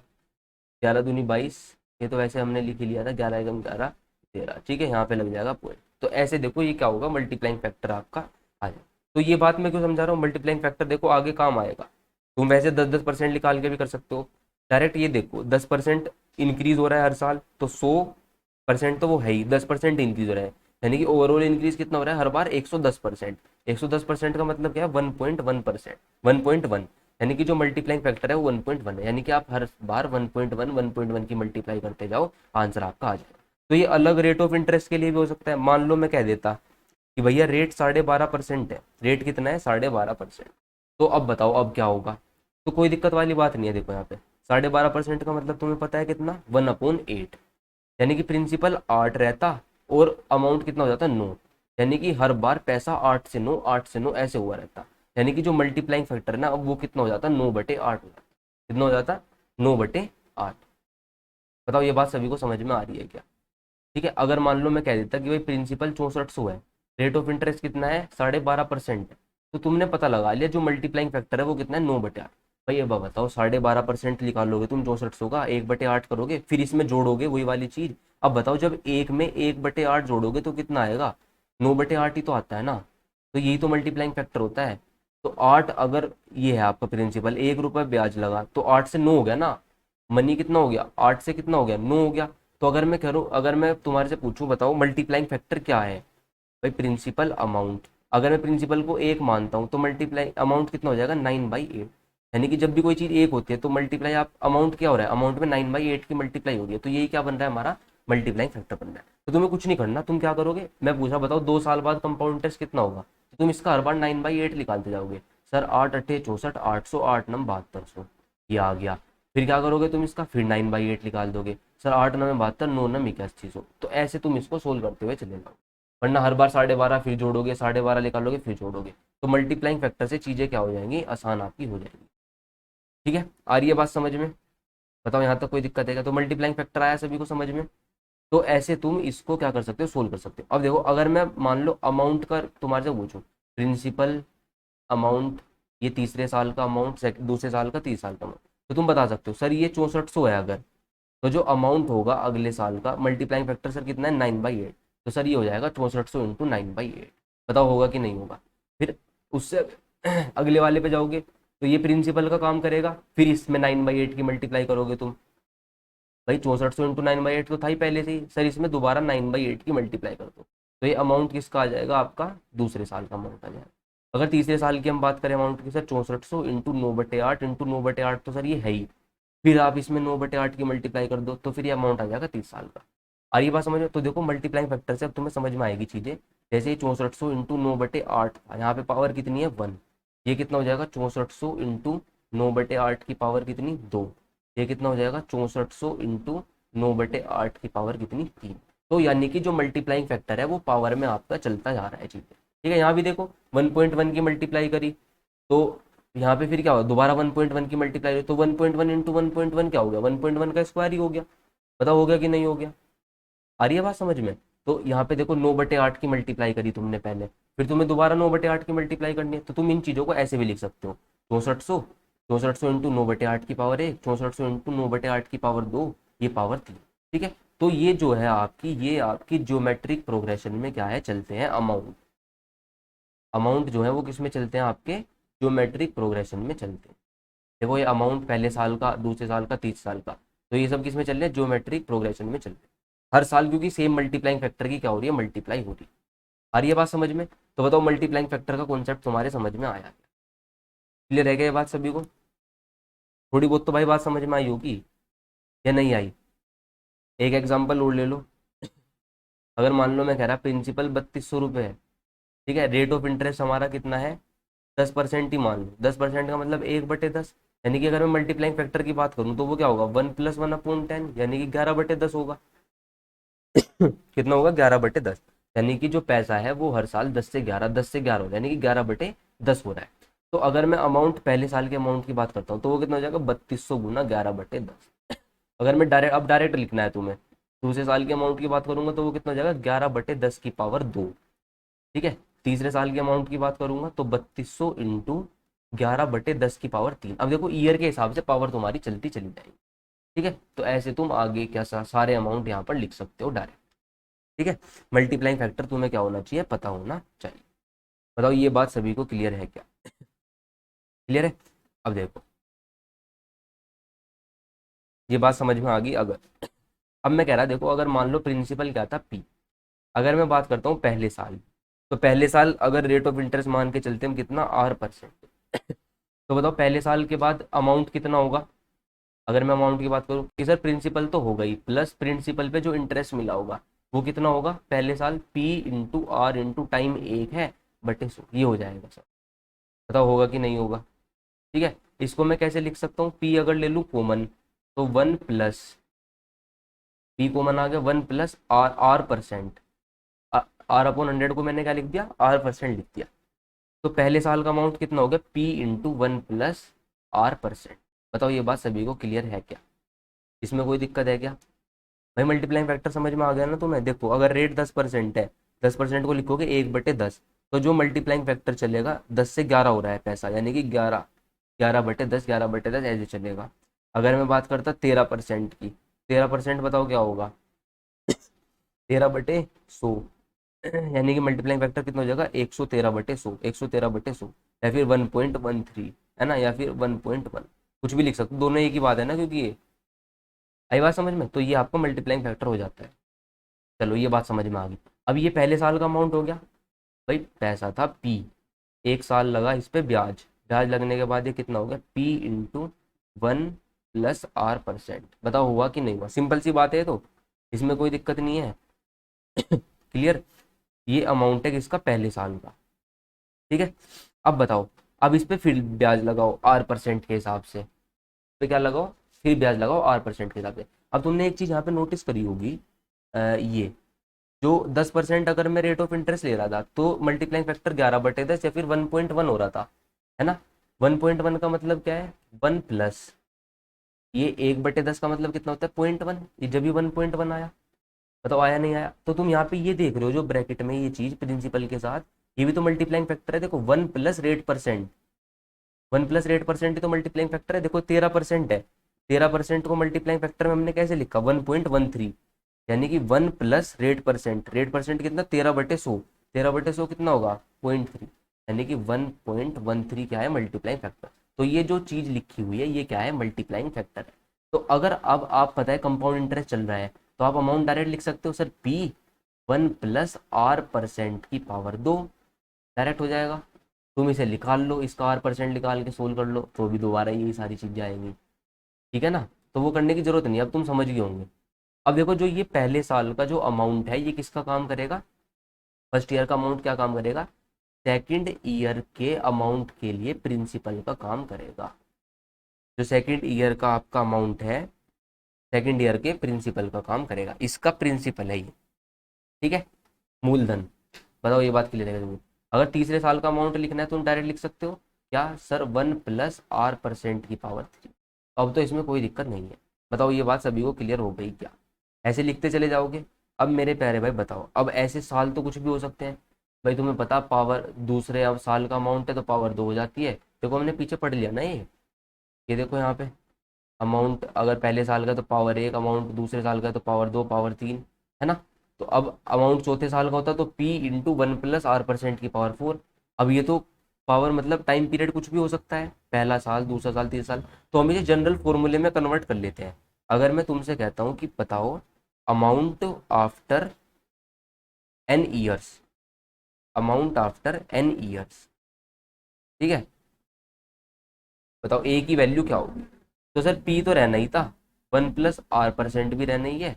Speaker 1: 11 दूनी 22। ये तो वैसे हमने लिख ही लिया था, 11 एकम 11, 13। ठीक है, यहाँ पे लग जाएगा पॉइंट। तो ऐसे देखो ये क्या होगा? मल्टीप्लाइंग फैक्टर आपका आ जाएगा। तो ये बात मैं क्यों समझा रहा हूँ? मल्टीप्लाइंग फैक्टर देखो आगे काम आएगा। तुम वैसे 10-10% निकाल के भी कर सकते हो। डायरेक्ट ये देखो, 10% इंक्रीज हो रहा है हर साल, तो 100% तो वो है ही, 10% इंक्रीज हो रहा है, यानी कि ओवरऑल इंक्रीज कितना हो रहा है हर बार? 110%। 110% का मतलब क्या है? 1.1%, 1.1। यानी कि जो मल्टीप्लाइंग फैक्टर है वो 1.1 है, यानी कि आप हर बार 1.1 1.1 की मल्टीप्लाई करते जाओ, आंसर आपका आ जाएगा। तो ये अलग रेट ऑफ इंटरेस्ट के लिए भी हो सकता है। मान लो मैं कह देता कि भैया रेट 12.5% है। रेट कितना है? 12.5%। तो अब बताओ अब क्या होगा? तो कोई दिक्कत वाली बात नहीं है। देखो यहाँ पे 12.5% का मतलब तुम्हें पता है कितना? 1/8। यानी कि प्रिंसिपल 8 रहता और अमाउंट कितना हो जाता? 9। यानी कि हर बार पैसा 8 से 9, 8 से 9 ऐसे हुआ रहता। यानी कि जो मल्टीप्लाइंग फैक्टर है ना, अब वो कितना हो जाता? 9/8 हो जाता। कितना हो जाता? 9/8। बताओ ये बात सभी को समझ में आ रही है क्या? ठीक है, अगर मान लो मैं कह देता कि भाई प्रिंसिपल 6400 है, रेट ऑफ इंटरेस्ट कितना है? 12.5% है, तो तुमने पता लगा लिया जो मल्टीप्लाइंग फैक्टर है वो कितना है? 9/8। भाई अब बताओ 12.5% निकालोगे तुम 6400 का, 1/8 करोगे, फिर इसमें जोड़ोगे वही वाली चीज। अब बताओ जब एक में 1/8 जोड़ोगे तो कितना आएगा? 9/8 ही तो आता है ना। तो यही तो मल्टीप्लाइंग फैक्टर होता है। तो 8, अगर ये है आपका प्रिंसिपल, 1 रुपये ब्याज लगा, तो 8 से 9 हो गया ना। मनी कितना हो गया? 8 से कितना हो गया? 9 हो गया। तो अगर मैं करूँ, अगर मैं तुम्हारे से पूछूं बताओ मल्टीप्लाइंग फैक्टर क्या है? भाई प्रिंसिपल अमाउंट। अगर मैं प्रिंसिपल को 1 मानता हूँ तो मल्टीप्लाई अमाउंट कितना हो जाएगा? 9/8। यानी कि जब भी कोई चीज 1 होती है तो मल्टीप्लाई आप अमाउंट क्या हो रहा है? अमाउंट में 9/8 की मल्टीप्लाई हो रही है, तो यही क्या बन रहा है? हमारा मल्टीप्लाइंग फैक्टर बन रहा है। तो तुम्हें कुछ नहीं करना, तुम क्या करोगे? मैं पूछा बताओ 2 साल बाद कंपाउंड इंटरेस्ट कितना होगा, तो तुम इसका हर बार 9/8 निकालते जाओगे। सर 8 × 8 = 64, 800, 8 × 9 = 7200, ये आ गया। फिर क्या करोगे तुम इसका? फिर 9/8 निकाल दोगे। सर 8 × 9 = 72, 9 × 9 = 8100। तो ऐसे तुम इसको सोल्व करते हुए चले जाओ, वरना हर बार 12.5 फिर जोड़ोगे, 12.5 निकालोगे फिर जोड़ोगे। तो मल्टीप्लाइंग फैक्टर से चीजें क्या हो जाएंगी? आसान आपकी हो जाएगी। ठीक है, आ रही है बात समझ में? बताओ यहाँ तक कोई दिक्कत है क्या? तो मल्टीप्लाइंग फैक्टर आया सभी को समझ में? तो ऐसे तुम इसको क्या कर सकते हो? सोल्व कर सकते हो। अब देखो अगर मैं मान लो अमाउंट का तुम्हारे से पूछूं, प्रिंसिपल अमाउंट, ये तीसरे साल का अमाउंट, दूसरे साल का, तीसरे साल का अमाउंट, तो तुम बता सकते हो सर ये 6400 है अगर, तो जो अमाउंट होगा अगले साल का मल्टीप्लाइंग फैक्टर सर कितना है? 9/8। तो सर ये हो जाएगा 6400 इंटू 9/8। बताओ होगा कि नहीं होगा? फिर उससे अगले वाले पे जाओगे तो ये प्रिंसिपल का काम करेगा, फिर इसमें 9/8 की मल्टीप्लाई करोगे तुम। भाई 6400 इंटू 9/8 तो था ही पहले से ही, सर इसमें दोबारा 9/8 की मल्टीप्लाई कर दो, तो ये अमाउंट किसका आ जाएगा? आपका दूसरे साल का अमाउंट आ जाएगा। अगर तीसरे साल की हम बात करें अमाउंट की, सर 6400 इंटू 9/8 इंटू 9/8, तो सर ये है ही, फिर आप इसमें 9/8 की मल्टीप्लाई कर दो, तो फिर ये अमाउंट आ जाएगा 30 साल का। और ये बात समझ में? तो देखो मल्टीप्लाइंग फैक्टर से अब तुम्हें समझ में आएगी चीजें। जैसे ही 6400 इंटू 9/8, यहाँ पे पावर कितनी है? 1। ये कितना हो जाएगा? 6400 इंटू 9/8 की पावर कितनी 2। ये कितना हो जाएगा 6400 इंटू 9/8 की पावर कितनी 3। तो यानी कि जो मल्टीप्लाइंग फैक्टर है वो पावर में आपका चलता जा रहा है चीजें। ठीक है, यहाँ भी देखो 1.1 की मल्टीप्लाई करी तो यहाँ पे फिर क्या होगा, दोबारा 1.1 की मल्टीप्लाई तो 1.1 इंटू 1.1 क्या हो गया, 1.1 का स्क्वायर ही हो गया। बताओ हो गया कि नहीं हो गया, आ रही है बात समझ में। तो यहाँ पे देखो 9/8 की मल्टीप्लाई करी तुमने पहले, फिर तुम्हें दोबारा 9/8 की मल्टीप्लाई करनी है, तो तुम इन चीजों को ऐसे भी लिख सकते हो 6400 इंटू 9/8 की पावर 1, 6400 इंटू 9/8 की पावर 2, ये पावर 3। ठीक है, तो ये जो है आपकी, ये आपकी ज्योमेट्रिक प्रोग्रेशन में क्या है, चलते हैं अमाउंट। अमाउंट जो है वो किस में चलते हैं, आपके ज्योमेट्रिक प्रोग्रेशन में चलते हैं। देखो ये अमाउंट पहले साल का, दूसरे साल का, तीसरे साल का, तो ये सब किस में चल रहे हैं, ज्योमेट्रिक प्रोग्रेशन में चल रहे हैं हर साल, क्योंकि सेम मल्टीप्लाइंग फैक्टर की क्या हो रही है, मल्टीप्लाई हो रही है। आ रही है बात समझ में। तो बताओ मल्टीप्लाइंग फैक्टर का कॉन्सेप्ट तुम्हारे समझ में आया, क्लियर रह गया ये बात सभी को। थोड़ी बहुत तो भाई बात समझ में आई होगी या नहीं आई। एक एग्जांपल और ले लो। अगर मान लो मैं कह रहा प्रिंसिपल 3200 रुपये है, ठीक है, रेट ऑफ इंटरेस्ट हमारा कितना है 10% ही मान लो। 10% का मतलब 1/10, यानी कि अगर मैं मल्टीप्लाइंग फैक्टर की बात करूँ तो वो क्या होगा 1+1/10, यानी कि 11/10 होगा। कितना होगा 11/10, यानी कि जो पैसा है वो हर साल 10 से 11 हो, यानी कि 11/10 हो रहा है। तो अगर मैं अमाउंट पहले साल के अमाउंट की बात करता हूँ तो वो कितना हो जाएगा 3200 गुना 11/10। अगर मैं डायरेक्ट, अब डायरेक्ट लिखना है तुम्हें, दूसरे साल के अमाउंट की बात करूंगा तो वो कितना हो जाएगा 11/10 की पावर 2। ठीक है, तीसरे साल के अमाउंट की बात करूंगा तो 3200 इंटू 11/10 की पावर 3। अब देखो ईयर के हिसाब से पावर तुम्हारी चलती चली जाएगी। ठीक है, तो ऐसे तुम आगे क्या सारे अमाउंट यहाँ पर लिख सकते हो डायरेक्ट। ठीक है, मल्टीप्लाइंग फैक्टर तुम्हें क्या होना चाहिए, पता होना चाहिए। बताओ ये बात सभी को क्लियर है क्या, क्लियर है। अब देखो ये बात समझ में आ गई। अगर अब मैं कह रहा देखो, अगर मान लो प्रिंसिपल क्या था पी, अगर मैं बात करता हूँ पहले साल, तो पहले साल अगर रेट ऑफ इंटरेस्ट मान के चलते हम कितना R%, तो बताओ पहले साल के बाद अमाउंट कितना होगा। अगर मैं अमाउंट की बात करूँ कि सर प्रिंसिपल तो हो गई, प्लस प्रिंसिपल पे जो इंटरेस्ट मिला होगा वो कितना होगा पहले साल, P/R/टाइम 1/100, ये हो जाएगा सर। बताओ होगा कि नहीं होगा। ठीक है, इसको मैं कैसे लिख सकता हूँ, P अगर ले लूँ कॉमन तो 1 प्लस, P कॉमन आ गया 1 प्लस R%, R/100 को मैंने क्या लिख दिया, R% लिख दिया। तो पहले साल का अमाउंट कितना हो गया P/1 प्लस R%। बताओ ये बात सभी को क्लियर है क्या, इसमें कोई दिक्कत है क्या। भाई मल्टीप्लाइंग फैक्टर समझ में आ गया ना तुम्हें। देखो अगर रेट 10% है, 10% को लिखोगे 1/10, तो जो मल्टीप्लाइंग फैक्टर चलेगा 10 से 11 हो रहा है पैसा, यानी कि 11, 11/10, 11/10 ऐसे चलेगा। अगर मैं बात करता 13% की, 13% बताओ क्या होगा 13/100, यानी कि मल्टीप्लाइंग फैक्टर कितना हो जाएगा 113/100, 113/100, या फिर 1.13, है ना, या फिर 1.1, कुछ भी लिख सकते हो, दोनों एक ही बात है ना, क्योंकि ये आई बात समझ में। तो ये आपका मल्टीप्लाइंग फैक्टर हो जाता है। चलो ये बात समझ में आ गई। अब ये पहले साल का अमाउंट हो गया, भाई पैसा था P, एक साल लगा इस पे ब्याज, ब्याज लगने के बाद ये कितना हो गया P/1 प्लस R%। बताओ हुआ कि नहीं हुआ, सिंपल सी बात है तो, इसमें कोई दिक्कत नहीं है। क्लियर, ये अमाउंट है किसका, पहले साल का। ठीक है, अब बताओ, अब इस पे फिर ब्याज लगाओ R% के हिसाब से, पे क्या लगाओ, फिर ब्याज लगाओ R% के हिसाब से। अब तुमने एक चीज यहाँ पे नोटिस करी होगी, ये जो 10% अगर मैं रेट ऑफ इंटरेस्ट ले रहा था तो मल्टीप्लाइंग फैक्टर 11/10 या फिर 1.1 हो रहा था, है ना। 1.1 का मतलब क्या है 1 प्लस, ये 1/10 का मतलब कितना होता है 0.1, ये जब भी 1.1 आया। बताओ आया नहीं आया। तो तुम यहाँ पे ये देख रहे हो जो ब्रैकेट में ये चीज प्रिंसिपल के साथ, ये भी तो मल्टीप्लाइंग फैक्टर है। देखो 1 प्लस रेट%, 1 प्लस रेट% तो मल्टीप्लाइंग फैक्टर है। देखो 13% है, 13% को मल्टीप्लाइंग फैक्टर में हमने कैसे लिखा 1.13, यानी कि 1 प्लस रेट%, रेट% कितना 13/100, 13/100 कितना होगा 0.3, यानी कि 1.13 क्या है मल्टीप्लाइंग फैक्टर। तो ये जो चीज लिखी हुई है ये क्या है मल्टीप्लाइंग फैक्टर है। तो अगर अब आप पता है कंपाउंड इंटरेस्ट चल रहा है तो आप अमाउंट डायरेक्ट लिख सकते हो सर P/1 प्लस R% की पावर 2, डायरेक्ट हो जाएगा। तुम इसे निकाल लो, इसका R% निकाल के सोल्व कर लो तो भी दोबारा यही सारी चीजें आएंगी। ठीक है ना, तो वो करने की जरूरत नहीं, अब तुम समझ गए होंगे। अब देखो जो ये पहले साल का जो अमाउंट है ये किसका काम करेगा, फर्स्ट ईयर का अमाउंट क्या काम करेगा, सेकंड ईयर के अमाउंट के लिए प्रिंसिपल का काम करेगा। जो सेकंड ईयर का आपका अमाउंट है, सेकंड ईयर के प्रिंसिपल का काम करेगा, इसका प्रिंसिपल है ये। ठीक है, मूलधन। बताओ ये बात क्लियर है तुम्हें? अगर तीसरे साल का अमाउंट लिखना है तो तुम डायरेक्ट लिख सकते हो क्या सर, 1+r% की पावर 3। अब तो इसमें कोई दिक्कत नहीं है। बताओ ये बात सभी को क्लियर हो गई क्या? ऐसे लिखते चले जाओगे। अब मेरे प्यारे भाई बताओ, अब ऐसे साल तो कुछ भी हो सकते हैं। भाई तुम्हें पता पावर दूसरे अब साल का अमाउंट है तो पावर 2 हो जाती है। देखो हमने पीछे पढ़ लिया ना ये देखो यहाँ पे, अमाउंट अगर पहले साल का तो पावर 1, अमाउंट दूसरे साल का तो पावर 2 पावर 3, है ना? तो अब अमाउंट चौथे साल का होता तो p × 1+r% की पावर 4। अब ये तो पावर मतलब टाइम पीरियड कुछ भी हो सकता है, पहला साल, दूसरा साल, तीसरा साल। तो हम इसे जनरल फॉर्मूले में कन्वर्ट कर लेते हैं। अगर मैं तुमसे कहता हूँ कि बताओ amount after n years, amount after n years, ठीक है, बताओ ए की वैल्यू क्या होगी? तो सर पी तो रहना ही था, 1+r% भी रहना ही है।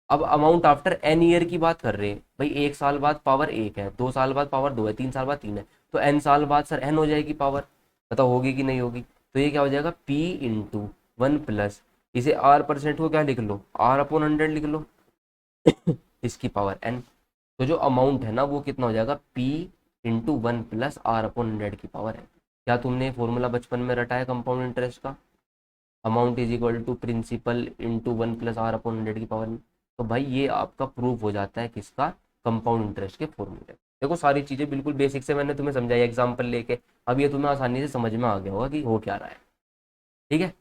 Speaker 1: अब अमाउंट आफ्टर एन ईयर की बात कर रहे हैं भाई, 1 साल बाद पावर 1 है, 2 साल बाद पावर 2 है, 3 साल बाद 3 है, तो एन साल बाद सर एन हो जाएगी पावर। बताओ होगी कि नहीं होगी? तो ये क्या हो जाएगा, p × 1+, इसे r% को क्या लिख लो, r/100 लिख लो इसकी पावर n। तो जो अमाउंट है ना वो कितना हो जाएगा, p × 1+r/100 की पावर n। क्या तुमने फॉर्मूला बचपन में रटा है कंपाउंड इंटरेस्ट का? Amount is equal to principal into 1+r/100 की पावर। तो भाई ये आपका प्रूफ हो जाता है किसका, कंपाउंड इंटरेस्ट के फॉर्मूले। देखो सारी चीजें बिल्कुल बेसिक से मैंने तुम्हें समझाई एग्जांपल लेके। अब ये तुम्हें आसानी से समझ में आ गया होगा कि हो क्या रहा है। ठीक है,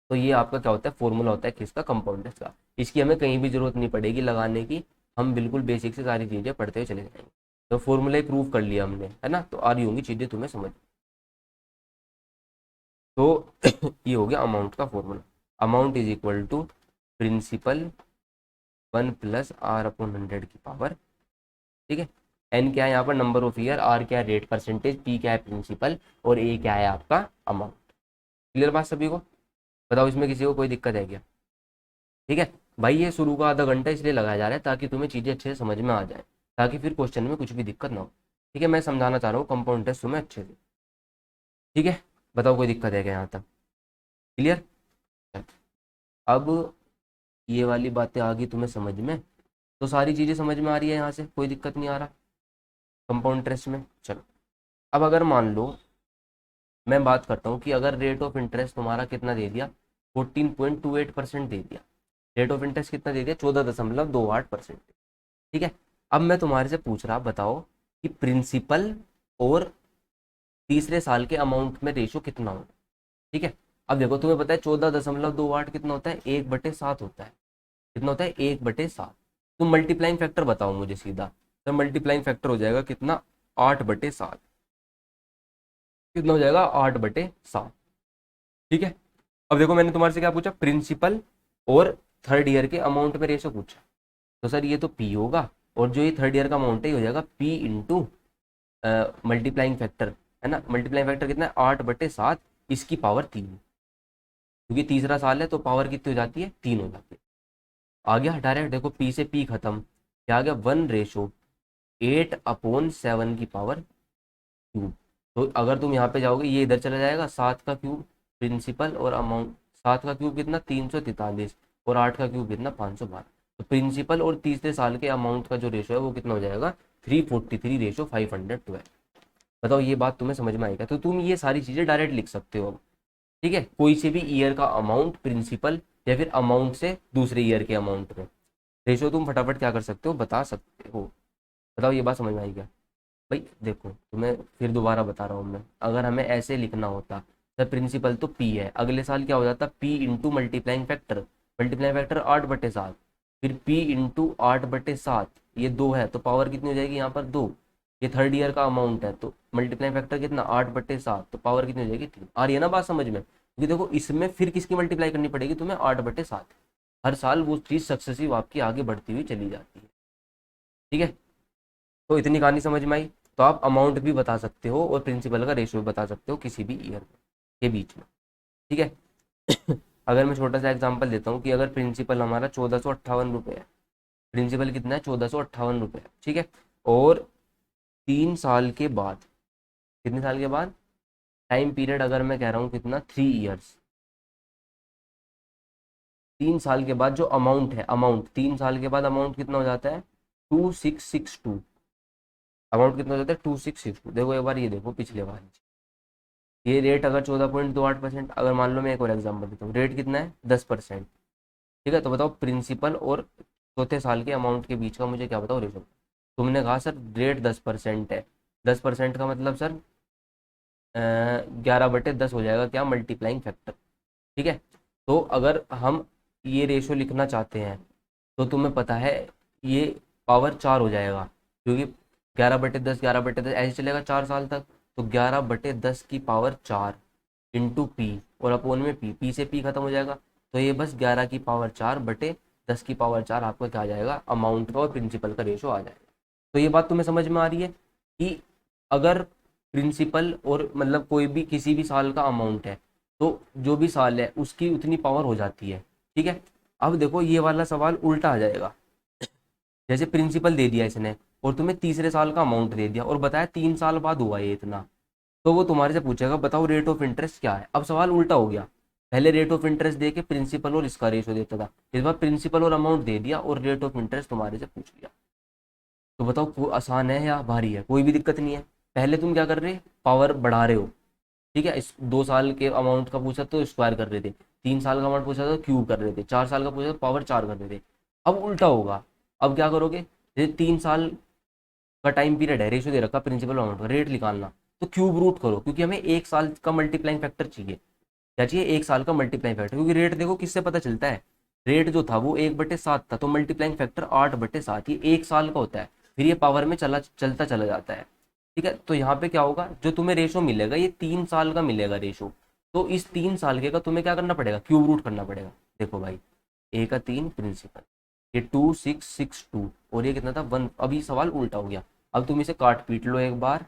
Speaker 1: तो ये आपका क्या होता है, फॉर्मूला होता है किसका, कंपाउंड इंटरेस्ट का। इसकी हमें कहीं भी जरूरत नहीं पड़ेगी लगाने की, हम बिल्कुल बेसिक से सारी चीजें पढ़ते हुए चले जाएंगे। तो फॉर्मूला प्रूव कर लिया हमने, है ना? तो आ रही होंगी चीजें तुम्हें समझ। तो ये हो गया अमाउंट का formula. Amount is equal to principal 1+r/100 की पावर। ठीक है, एन क्या है यहाँ पर, नंबर ऑफ ईयर, आर क्या है रेट परसेंटेज, पी क्या है प्रिंसिपल, और ए क्या है आपका अमाउंट। क्लियर बात सभी को? बताओ इसमें किसी को कोई दिक्कत है क्या? ठीक है भाई, ये शुरू का आधा घंटा इसलिए लगाया जा रहा है ताकि तुम्हें चीज़ें अच्छे से समझ में आ जाए, ताकि फिर क्वेश्चन में कुछ भी दिक्कत ना हो। ठीक है, मैं समझाना चाह रहा हूँ कंपाउंड टेस्ट तुम्हें अच्छे से। ठीक है, बताओ कोई दिक्कत है क्या यहाँ तक? क्लियर? अब ये वाली बातें आ गई तुम्हें समझ में, तो सारी चीज़ें समझ में आ रही है यहाँ से, कोई दिक्कत नहीं आ रहा कंपाउंड इंटरेस्ट में। चलो, अब अगर मान लो मैं बात करता हूँ कि अगर रेट ऑफ इंटरेस्ट तुम्हारा कितना दे दिया, 14.28% दे दिया। रेट ऑफ इंटरेस्ट कितना दे दिया, 14.28%। ठीक है, अब मैं तुम्हारे से पूछ रहा, बताओ कि प्रिंसिपल और तीसरे साल के अमाउंट में रेशो कितना होगा। ठीक है, अब देखो तुम्हें पता है 14.28 कितना होता है, 1/7 होता है। कितना होता है, 1/7। तुम मल्टीप्लाइंग फैक्टर बताओ मुझे सीधा। तो मल्टीप्लाइंग फैक्टर हो जाएगा कितना, 8/7। कितना हो जाएगा, 8/7। ठीक है, अब देखो मैंने तुम्हारे से क्या पूछा, प्रिंसिपल और थर्ड ईयर के अमाउंट में रेशो पूछा। तो सर ये तो पी होगा, और जो ये थर्ड ईयर का अमाउंट है ये हो जाएगा पी इंटू मल्टीप्लाइंग फैक्टर, है ना? मल्टीप्लाइंग फैक्टर कितना है, 8/7, इसकी पावर 3। क्योंकि तीसरा साल है तो पावर कितनी हो जाती है, 3 हो जाती है। आ गया डायरेक्ट, देखो पी से पी खत्म, क्या आ गया, 1:8/7 की पावर क्यूब। तो अगर तुम यहाँ पे जाओगे ये इधर चला जाएगा, 7 का क्यूब प्रिंसिपल और अमाउंट, 7 का क्यूब कितना 343, और 8 का क्यूब कितना 512। तो प्रिंसिपल और तीसरे साल के अमाउंट का जो रेशो है वो कितना हो जाएगा, 343:512। बताओ ये बात तुम्हें समझ में आएगा? तो तुम ये सारी चीज़ें डायरेक्ट लिख सकते हो अब। ठीक है, कोई से भी ईयर का अमाउंट प्रिंसिपल, या फिर अमाउंट से दूसरे ईयर के अमाउंट में रेशो तुम फटाफट क्या कर सकते हो, बता सकते हो। बताओ ये बात समझ में आई क्या? भाई देखो तुम्हें फिर दोबारा बता रहा हूँ मैं, अगर हमें ऐसे लिखना होता, सर प्रिंसिपल तो पी है, अगले साल क्या हो जाता, P into multiplying factor, multiplying factor 8/7, फिर पी इंटू 8/7, ये 2 है तो पावर कितनी हो जाएगी यहाँ पर 2। ये थर्ड ईयर का अमाउंट है तो मल्टीप्लाइंग फैक्टर कितना, 8/7, तो पावर कितनी हो जाएगी 3। आ रही है ना बात समझ में? क्योंकि देखो इसमें फिर किसकी मल्टीप्लाई करनी पड़ेगी तुम्हें, 8/7। हर साल वो चीज़ सक्सेसिव आपकी आगे बढ़ती हुई चली जाती है। ठीक है, तो इतनी कहानी समझ में आई। तो आप अमाउंट भी बता सकते हो और प्रिंसिपल का रेशियो भी बता सकते हो किसी भी ईयर के बीच में। ठीक है अगर मैं छोटा सा एग्जांपल देता हूँ कि अगर प्रिंसिपल हमारा 1458 रुपये है, प्रिंसिपल कितना है, 1458 रुपये, ठीक है, और 3 साल के बाद, कितने साल के बाद, टाइम पीरियड अगर मैं कह रहा हूँ कितना, 3 ईयर्स, 3 साल के बाद जो अमाउंट है, अमाउंट 3 साल के बाद अमाउंट कितना हो जाता है, 2662। अमाउंट कितना हो जाता है, 2662। देखो एक बार ये देखो पिछले बार, ये रेट अगर 14.28%, अगर मान लो मैं एक और एग्जाम्पल देता हूँ, रेट कितना है 10%। ठीक है, तो बताओ प्रिंसिपल और चौथे साल के अमाउंट के बीच का मुझे क्या बताओ रेशो। तुमने कहा सर रेट 10% है, 10% का मतलब सर 11/10 हो जाएगा क्या, मल्टीप्लाइंग फैक्टर। ठीक है, तो अगर हम ये रेशो लिखना चाहते हैं तो तुम्हें पता है ये पावर 4 हो जाएगा, क्योंकि 11/10, 11/10 ऐसे चलेगा 4 साल तक। तो 11/10 की पावर 4 इंटू पी, और अपोन में पी से पी खत्म हो जाएगा। तो ये बस 11 की पावर 4/10 की पावर 4 आपका क्या आ जाएगा, अमाउंट का और प्रिंसिपल का रेशो आ जाएगा। तो ये बात तुम्हें समझ में आ रही है कि अगर प्रिंसिपल और मतलब कोई भी किसी भी साल का अमाउंट है, तो जो भी साल है उसकी उतनी पावर हो जाती है। ठीक है, अब देखो ये वाला सवाल उल्टा आ जाएगा। जैसे प्रिंसिपल दे दिया इसने और तुम्हें तीसरे साल का अमाउंट दे दिया और बताया 3 साल बाद हुआ ये इतना, तो वो तुम्हारे से पूछेगा बताओ रेट ऑफ इंटरेस्ट क्या है। अब सवाल उल्टा हो गया, पहले रेट ऑफ इंटरेस्ट दे के प्रिंसिपल और इसका रेशो देता था, इस बार प्रिंसिपल और अमाउंट दे दिया और रेट ऑफ इंटरेस्ट तुम्हारे से पूछ लिया। तो बताओ आसान है या भारी है, कोई भी दिक्कत नहीं है। पहले तुम क्या कर रहे, पावर बढ़ा रहे हो। ठीक है, इस 2 साल के अमाउंट का पूछा तो स्क्वायर कर रहे थे, 3 साल का अमाउंट पूछा तो क्यूब कर रहे थे, 4 साल का पूछा तो पावर 4 कर रहे थे। अब उल्टा होगा, अब क्या करोगे, जैसे 3 साल का टाइम पीरियड है, रेशो दे रखा प्रिंसिपल अमाउंट का, रेट निकालना, तो क्यूब रूट करो, क्योंकि हमें 1 साल का मल्टीप्लाइंग फैक्टर चाहिए। क्या चाहिए, 1 साल का मल्टीप्लाइंग फैक्टर, क्योंकि रेट देखो किससे पता चलता है, रेट जो था वो 1/7 था, तो मल्टीप्लाइंग फैक्टर 8/7, ये 1 साल का होता है, फिर ये पावर में चलता चला जाता है। ठीक है, तो यहाँ पे क्या होगा, जो तुम्हें रेशो मिलेगा ये 3 साल का मिलेगा रेशो, तो इस 3 साल के का तुम्हें क्या करना पड़ेगा, क्यूब रूट करना पड़ेगा। देखो भाई, ए का 3 प्रिंसिपल, ये 2662, और ये कितना था 1। अभी सवाल उल्टा हो गया, अब तुम इसे काट पीट लो एक बार,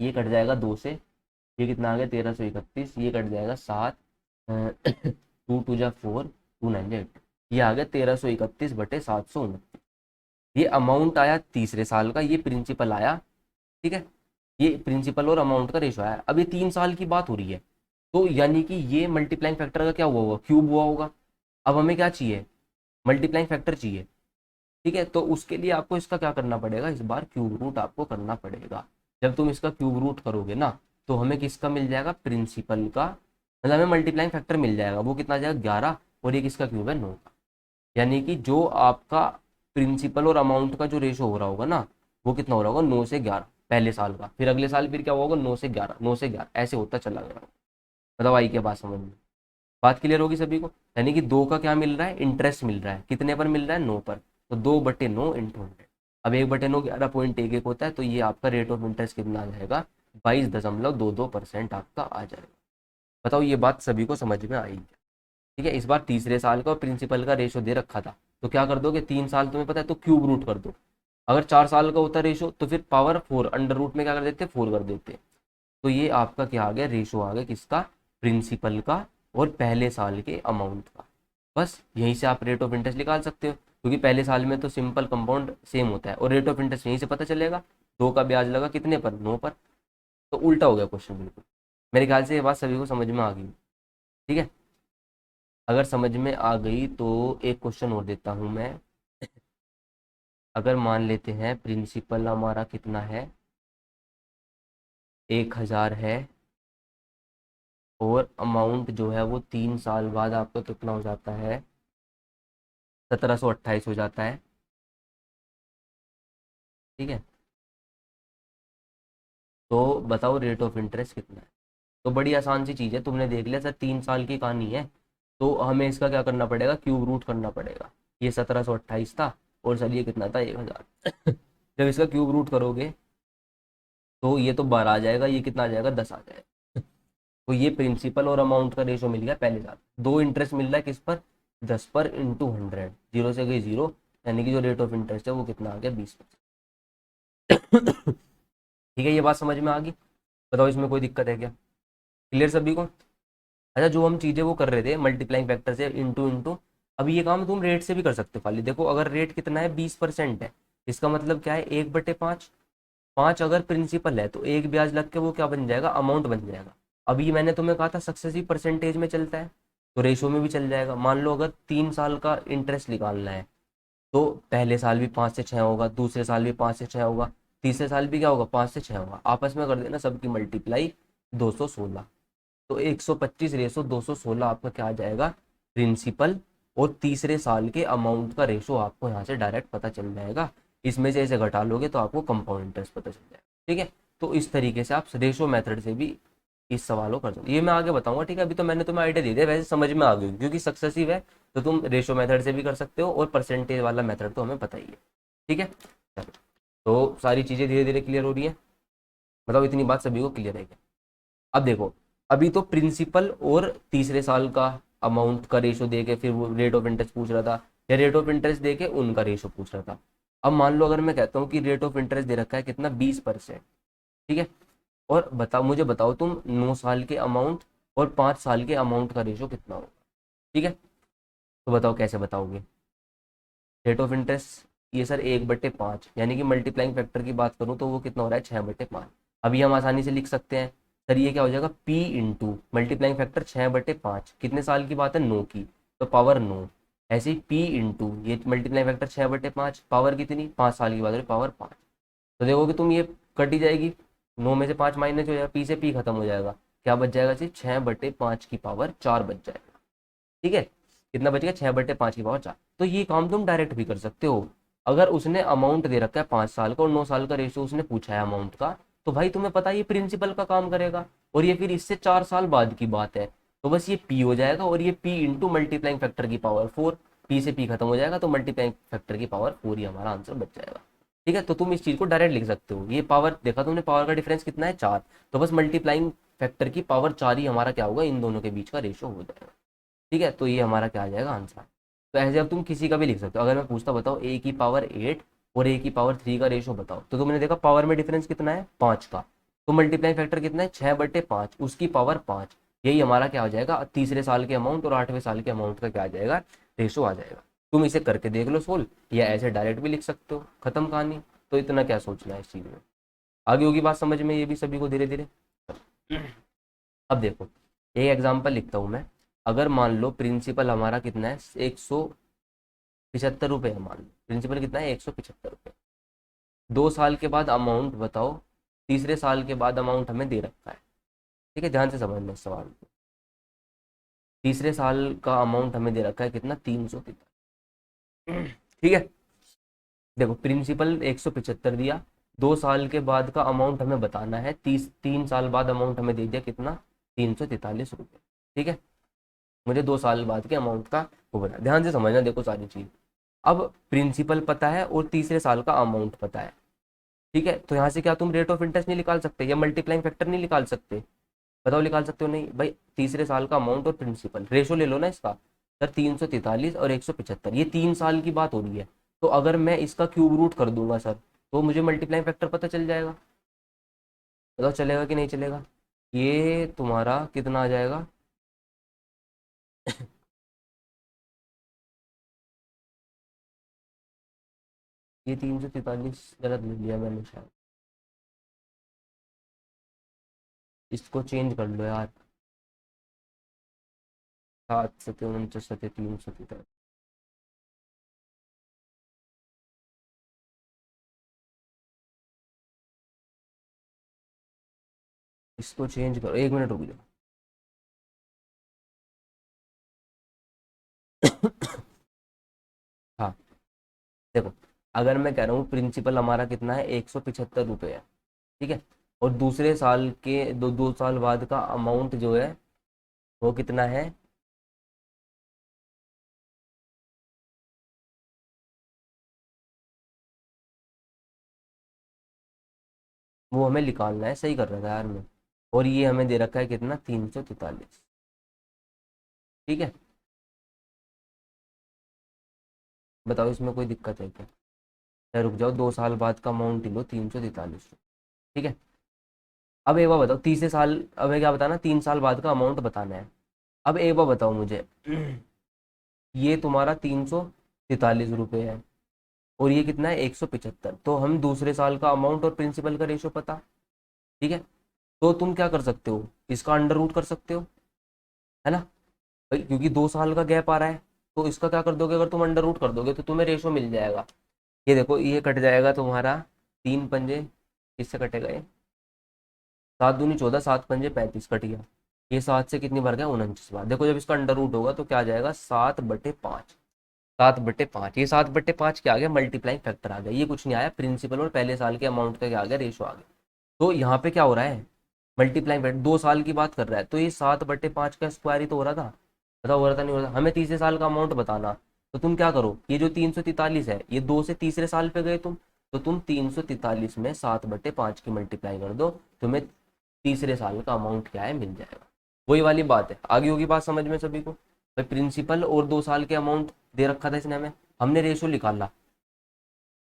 Speaker 1: ये कट जाएगा 2 से, ये कितना आ गया 1331, ये कट जाएगा 7, 2 2 जा 4, 2 9 जा 8, ये आ गया 1331/729। ये अमाउंट आया तीसरे साल का, ये प्रिंसिपल आया। ठीक है, ये प्रिंसिपल और अमाउंट का रेशो आया। अब ये 3 साल की बात हो रही है, तो यानी कि ये मल्टीप्लाइंग फैक्टर का क्या हुआ होगा, क्यूब हुआ होगा। अब हमें क्या चाहिए, मल्टीप्लाइंग फैक्टर चाहिए। ठीक है, तो उसके लिए आपको इसका क्या करना पड़ेगा, इस बार क्यूब रूट आपको करना पड़ेगा। जब तुम इसका क्यूब रूट करोगे ना, तो हमें किसका मिल जाएगा, प्रिंसिपल का, मतलब हमें मल्टीप्लाइंग फैक्टर मिल जाएगा, वो कितना आ जाएगा 11, और ये किसका क्यूब है 9 का। यानी कि जो आपका प्रिंसिपल और अमाउंट का जो रेशो हो रहा होगा ना, वो कितना हो रहा होगा 9 से 11 पहले साल का, फिर अगले साल फिर क्या होगा 9 से 11, 9 से 11 ऐसे होता चला गया। बताओ आई क्या बात समझ में, बात क्लियर होगी सभी को। यानी कि 2 का क्या मिल रहा है, इंटरेस्ट मिल रहा है, कितने पर मिल रहा है 9 पर, तो 2/9 × 100। अब 1/9 11.11 होता है, तो ये आपका रेट ऑफ इंटरेस्ट कितना आ जाएगा, 22.22% आपका आ जाएगा। बताओ ये बात सभी को समझ में आई। ठीक है, इस बार तीसरे साल का और प्रिंसिपल का रेशो दे रखा था, तो क्या कर दोगे, 3 साल तुम्हें पता है तो क्यूब रूट कर दो। अगर 4 साल का होता रेशो तो फिर पावर 4 अंडर रूट में क्या कर देते, 4 कर देते। तो ये आपका क्या आ गया, रेशो आ गया किसका, प्रिंसिपल का और पहले साल के अमाउंट का। बस यहीं से आप रेट ऑफ इंटरेस्ट निकाल सकते हो, क्योंकि पहले साल में तो सिंपल कंपाउंड सेम होता है, और रेट ऑफ इंटरेस्ट यहीं से पता चलेगा, 2 का ब्याज लगा कितने पर, 9 पर। तो उल्टा हो गया क्वेश्चन बिल्कुल। मेरे ख्याल से ये बात सभी को समझ में आ गई। ठीक है, अगर समझ में आ गई तो एक क्वेश्चन और देता हूं मैं। अगर मान लेते हैं प्रिंसिपल हमारा कितना है, 1000 है, और अमाउंट जो है वो 3 साल बाद आपका कितना हो जाता है, 1728 हो जाता है। ठीक है, तो बताओ रेट ऑफ इंटरेस्ट कितना है। तो बड़ी आसान सी चीज़ है, तुमने देख लिया सर 3 साल की कहानी है, तो हमें इसका क्या करना पड़ेगा, क्यूब रूट करना पड़ेगा। ये 1728 था, और सर ये कितना था 1000। जब इसका क्यूब रूट करोगे तो ये तो 12 आ जाएगा, ये कितना आ जाएगा 10 आ जाएगा। तो ये प्रिंसिपल और अमाउंट का रेशो मिल गया पहले साल। दो इंटरेस्ट मिल रहा है किस पर, 10 पर इंटू 100, जीरो से गई जीरो, यानी कि जो रेट ऑफ इंटरेस्ट है वो कितना आ गया 20%। ठीक है, ये बात समझ में आ गई। बताओ इसमें कोई दिक्कत है क्या, क्लियर सभी को। अच्छा, जो हम चीज़ें वो कर रहे थे मल्टीप्लाइंग फैक्टर से इंटू इंटू, अब ये काम तुम रेट से भी कर सकते हो खाली। देखो अगर रेट कितना है 20% है, इसका मतलब क्या है 1/5। 5 अगर प्रिंसिपल है तो एक ब्याज लग के वो क्या बन जाएगा, अमाउंट बन जाएगा। अभी मैंने तुम्हें कहा था सक्सेसिव परसेंटेज में चलता है, तो रेशो में भी चल जाएगा। मान लो अगर 3 साल का इंटरेस्ट निकालना है तो पहले साल भी 5 से 6 होगा, दूसरे साल भी 5 से 6 होगा, तीसरे साल भी क्या होगा, 5 से 6 होगा। आपस में कर देना सबकी मल्टीप्लाई 216। तो 125 रेशो 216 आपका क्या आ जाएगा, प्रिंसिपल और तीसरे साल के अमाउंट का रेशो आपको यहाँ से डायरेक्ट पता चल जाएगा। इसमें से ऐसे घटा लोगे तो आपको कंपाउंड इंटरेस्ट पता चल जाएगा। ठीक है, तो इस तरीके से आप रेशो मेथड से भी इस सवालों कर सकते हो। ये मैं आगे बताऊंगा। ठीक है, अभी तो मैंने तुम्हें आइडिया दे दिया, वैसे समझ में आ गई क्योंकि सक्सेसिव है तो तुम रेशो मेथड से भी कर सकते हो, और परसेंटेज वाला मेथड तो हमें पता ही है। ठीक है, चलो, तो सारी चीज़ें धीरे धीरे क्लियर हो रही है। बताओ इतनी बात सभी को क्लियर है क्या? अब देखो, अभी तो प्रिंसिपल और तीसरे साल का अमाउंट का रेशो दे के फिर वो रेट ऑफ इंटरेस्ट पूछ रहा था, या रेट ऑफ इंटरेस्ट दे के उनका रेशो पूछ रहा था। अब मान लो अगर मैं कहता हूँ कि रेट ऑफ इंटरेस्ट दे रखा है कितना, 20%। ठीक है, और बताओ, मुझे बताओ तुम 9 साल के अमाउंट और 5 साल के अमाउंट का रेशो कितना होगा। ठीक है, तो बताओ कैसे बताओगे। रेट ऑफ इंटरेस्ट ये सर 1/5, यानी कि मल्टीप्लाइंग फैक्टर की बात करूँ तो वो कितना हो रहा है, 6/5। अभी हम आसानी से लिख सकते हैं, सर ये क्या हो जाएगा, P इंटू मल्टीप्लाइंग फैक्टर 6/5, कितने साल की बात है, 9 की, तो पावर 9। ऐसे ही P इंटू ये मल्टीप्लाइंग फैक्टर 6/5, पावर कितनी, 5 साल की बात है, पावर 5। तो देखोगे तुम ये कट ही जाएगी, 9 में से 5 माइनस हो जाएगा, P से P खत्म हो जाएगा, क्या बच जाएगा, सिर्फ 6/5 की पावर 4 बच जाएगा। ठीक है, कितना बच गया, 6/5 की पावर 4। तो ये काम तुम डायरेक्ट भी कर सकते हो। अगर उसने अमाउंट दे रखा है 5 साल का और 9 साल का रेशियो उसने पूछा है अमाउंट का, तो भाई तुम्हें पता है ये प्रिंसिपल का काम करेगा, और ये फिर इससे 4 साल बाद की बात है, तो बस ये पी हो जाएगा, और ये पी इंटू मल्टीप्लाइंग फैक्टर की पावर 4, पी से पी खत्म हो जाएगा, तो मल्टीप्लाइंग फैक्टर की पावर 4 ही हमारा आंसर बच जाएगा। ठीक है, तो तुम इस चीज को डायरेक्ट लिख सकते हो। ये पावर देखा तुमने, पावर का डिफरेंस कितना है, 4, तो बस मल्टीप्लाइंग फैक्टर की पावर 4 ही हमारा क्या होगा, इन दोनों के बीच का रेशियो हो जाएगा। ठीक है, तो ये हमारा क्या आ जाएगा, आंसर। तो ऐसे अब तुम किसी का भी लिख सकते हो। अगर मैं पूछता, बताओ A की पावर 8 और A की पावर 3 का रेशो बताओ, तो तुमने देखा पावर में डिफरेंस कितना है, 5 का, तो मल्टीप्लाई फैक्टर कितना है, 6/5, उसकी पावर 5। यही हमारा क्या हो जाएगा, तीसरे साल के अमाउंट और 8वें साल के अमाउंट का क्या आ जाएगा, रेशो आ जाएगा। तुम इसे करके देख लो सोल्व, या ऐसे डायरेक्ट भी लिख सकते हो, खत्म कहानी। तो इतना क्या सोचना है इस चीज़ में, आगे होगी बात समझ में ये भी सभी को धीरे धीरे। अब देखो, एक एग्जांपल लिखता हूँ मैं। अगर मान लो प्रिंसिपल हमारा कितना है, 175 रुपये है, मान लो प्रिंसिपल कितना है, 175 रुपये। 2 साल के बाद अमाउंट बताओ, तीसरे साल के बाद अमाउंट हमें दे रखा है। ठीक है, ध्यान से समझना इस सवाल को। तीसरे साल का अमाउंट हमें दे रखा है कितना, 343। ठीक है, देखो प्रिंसिपल 175 दिया, 2 साल के बाद का अमाउंट हमें बताना है, 3 साल बाद अमाउंट हमें दे दिया कितना, 343 रुपये। ठीक है, मुझे 2 साल बाद के अमाउंट का वो बता, ध्यान से समझना देखो सारी चीज। अब प्रिंसिपल पता है और तीसरे साल का अमाउंट पता है। ठीक है, तो यहाँ से क्या तुम रेट ऑफ इंटरेस्ट नहीं निकाल सकते, या मल्टीप्लाइंग फैक्टर नहीं निकाल सकते, बताओ निकाल सकते हो, नहीं भाई, तीसरे साल का अमाउंट और प्रिंसिपल रेशो ले लो ना इसका। सर 343 और 175, ये 3 साल की बात हो रही है, तो अगर मैं इसका क्यूब रूट कर दूंगा सर, तो मुझे मल्टीप्लाइंग फैक्टर पता चल जाएगा। बताओ चलेगा कि नहीं चलेगा, ये तुम्हारा कितना आ जाएगा, ये 343 गलत लिख लिया मैंने शायद, इसको चेंज कर लो यार, 7 7 49 7 343। इसको चेंज करो, 1 मिनट रुक जाओ। हाँ, देखो, अगर मैं कह रहा हूँ प्रिंसिपल हमारा कितना है, 175 रुपये है। ठीक है, और दूसरे साल के 2 साल बाद का अमाउंट जो है वो कितना है, वो हमें निकालना है, सही कर रहा था यार मैं। और ये हमें दे रखा है कितना, 343। ठीक है, बताओ इसमें कोई दिक्कत है क्या, रुक जाओ, 2 साल बाद का अमाउंट लो, 343। ठीक है, अब एक बार बताओ, तीसरे साल, अब मैं क्या बताना, 3 साल बाद का अमाउंट बताना है। अब एक बार बताओ मुझे, ये तुम्हारा 343 रुपये है, और ये कितना है, 175, तो हम दूसरे साल का अमाउंट और प्रिंसिपल का रेशो पता। ठीक है, तो तुम क्या कर सकते हो, इसका अंडर रूट कर सकते हो, है ना। भाई क्योंकि 2 साल का गैप आ रहा है, तो इसका क्या कर दोगे, अगर तुम अंडर रूट कर दोगे तो तुम्हें रेशो मिल जाएगा। ये देखो ये कट जाएगा तुम्हारा, 3 पंजे, किससे कटेगा ये, 7 दूनी 14, 7 पंजे 35 कट गया। ये 7 से कितनी बार गया, 29 बार। देखो जब इसका अंडर रूट होगा तो क्या आ जाएगा, 7/5। 7/5, ये 7/5 क्या आ गया, मल्टीप्लाइंग फैक्टर आ गया। ये कुछ नहीं आया, प्रिंसिपल और पहले साल के अमाउंट का क्या आ गया, रेशो आ गया। तो यहाँ पे क्या हो रहा है, मल्टीप्लाइंग फैक्टर 2 साल की बात कर रहा है, तो ये 7/5 का स्क्वायर ही तो हो रहा था। बताओ हो रहा था नहीं हो रहा था, हमें तीसरे साल का अमाउंट बताना। तो तुम क्या करो, ये जो 343 है, ये 2 से तीसरे साल पे गए तुम, तो तुम 343 में 7/5 की मल्टीप्लाई कर दो, तुम्हें तीसरे साल का अमाउंट क्या है मिल जाएगा। वही वाली बात है, आगे होगी बात समझ में सभी को। भाई प्रिंसिपल और 2 साल के अमाउंट दे रखा था इसने हमें, हमने रेशो निकाला,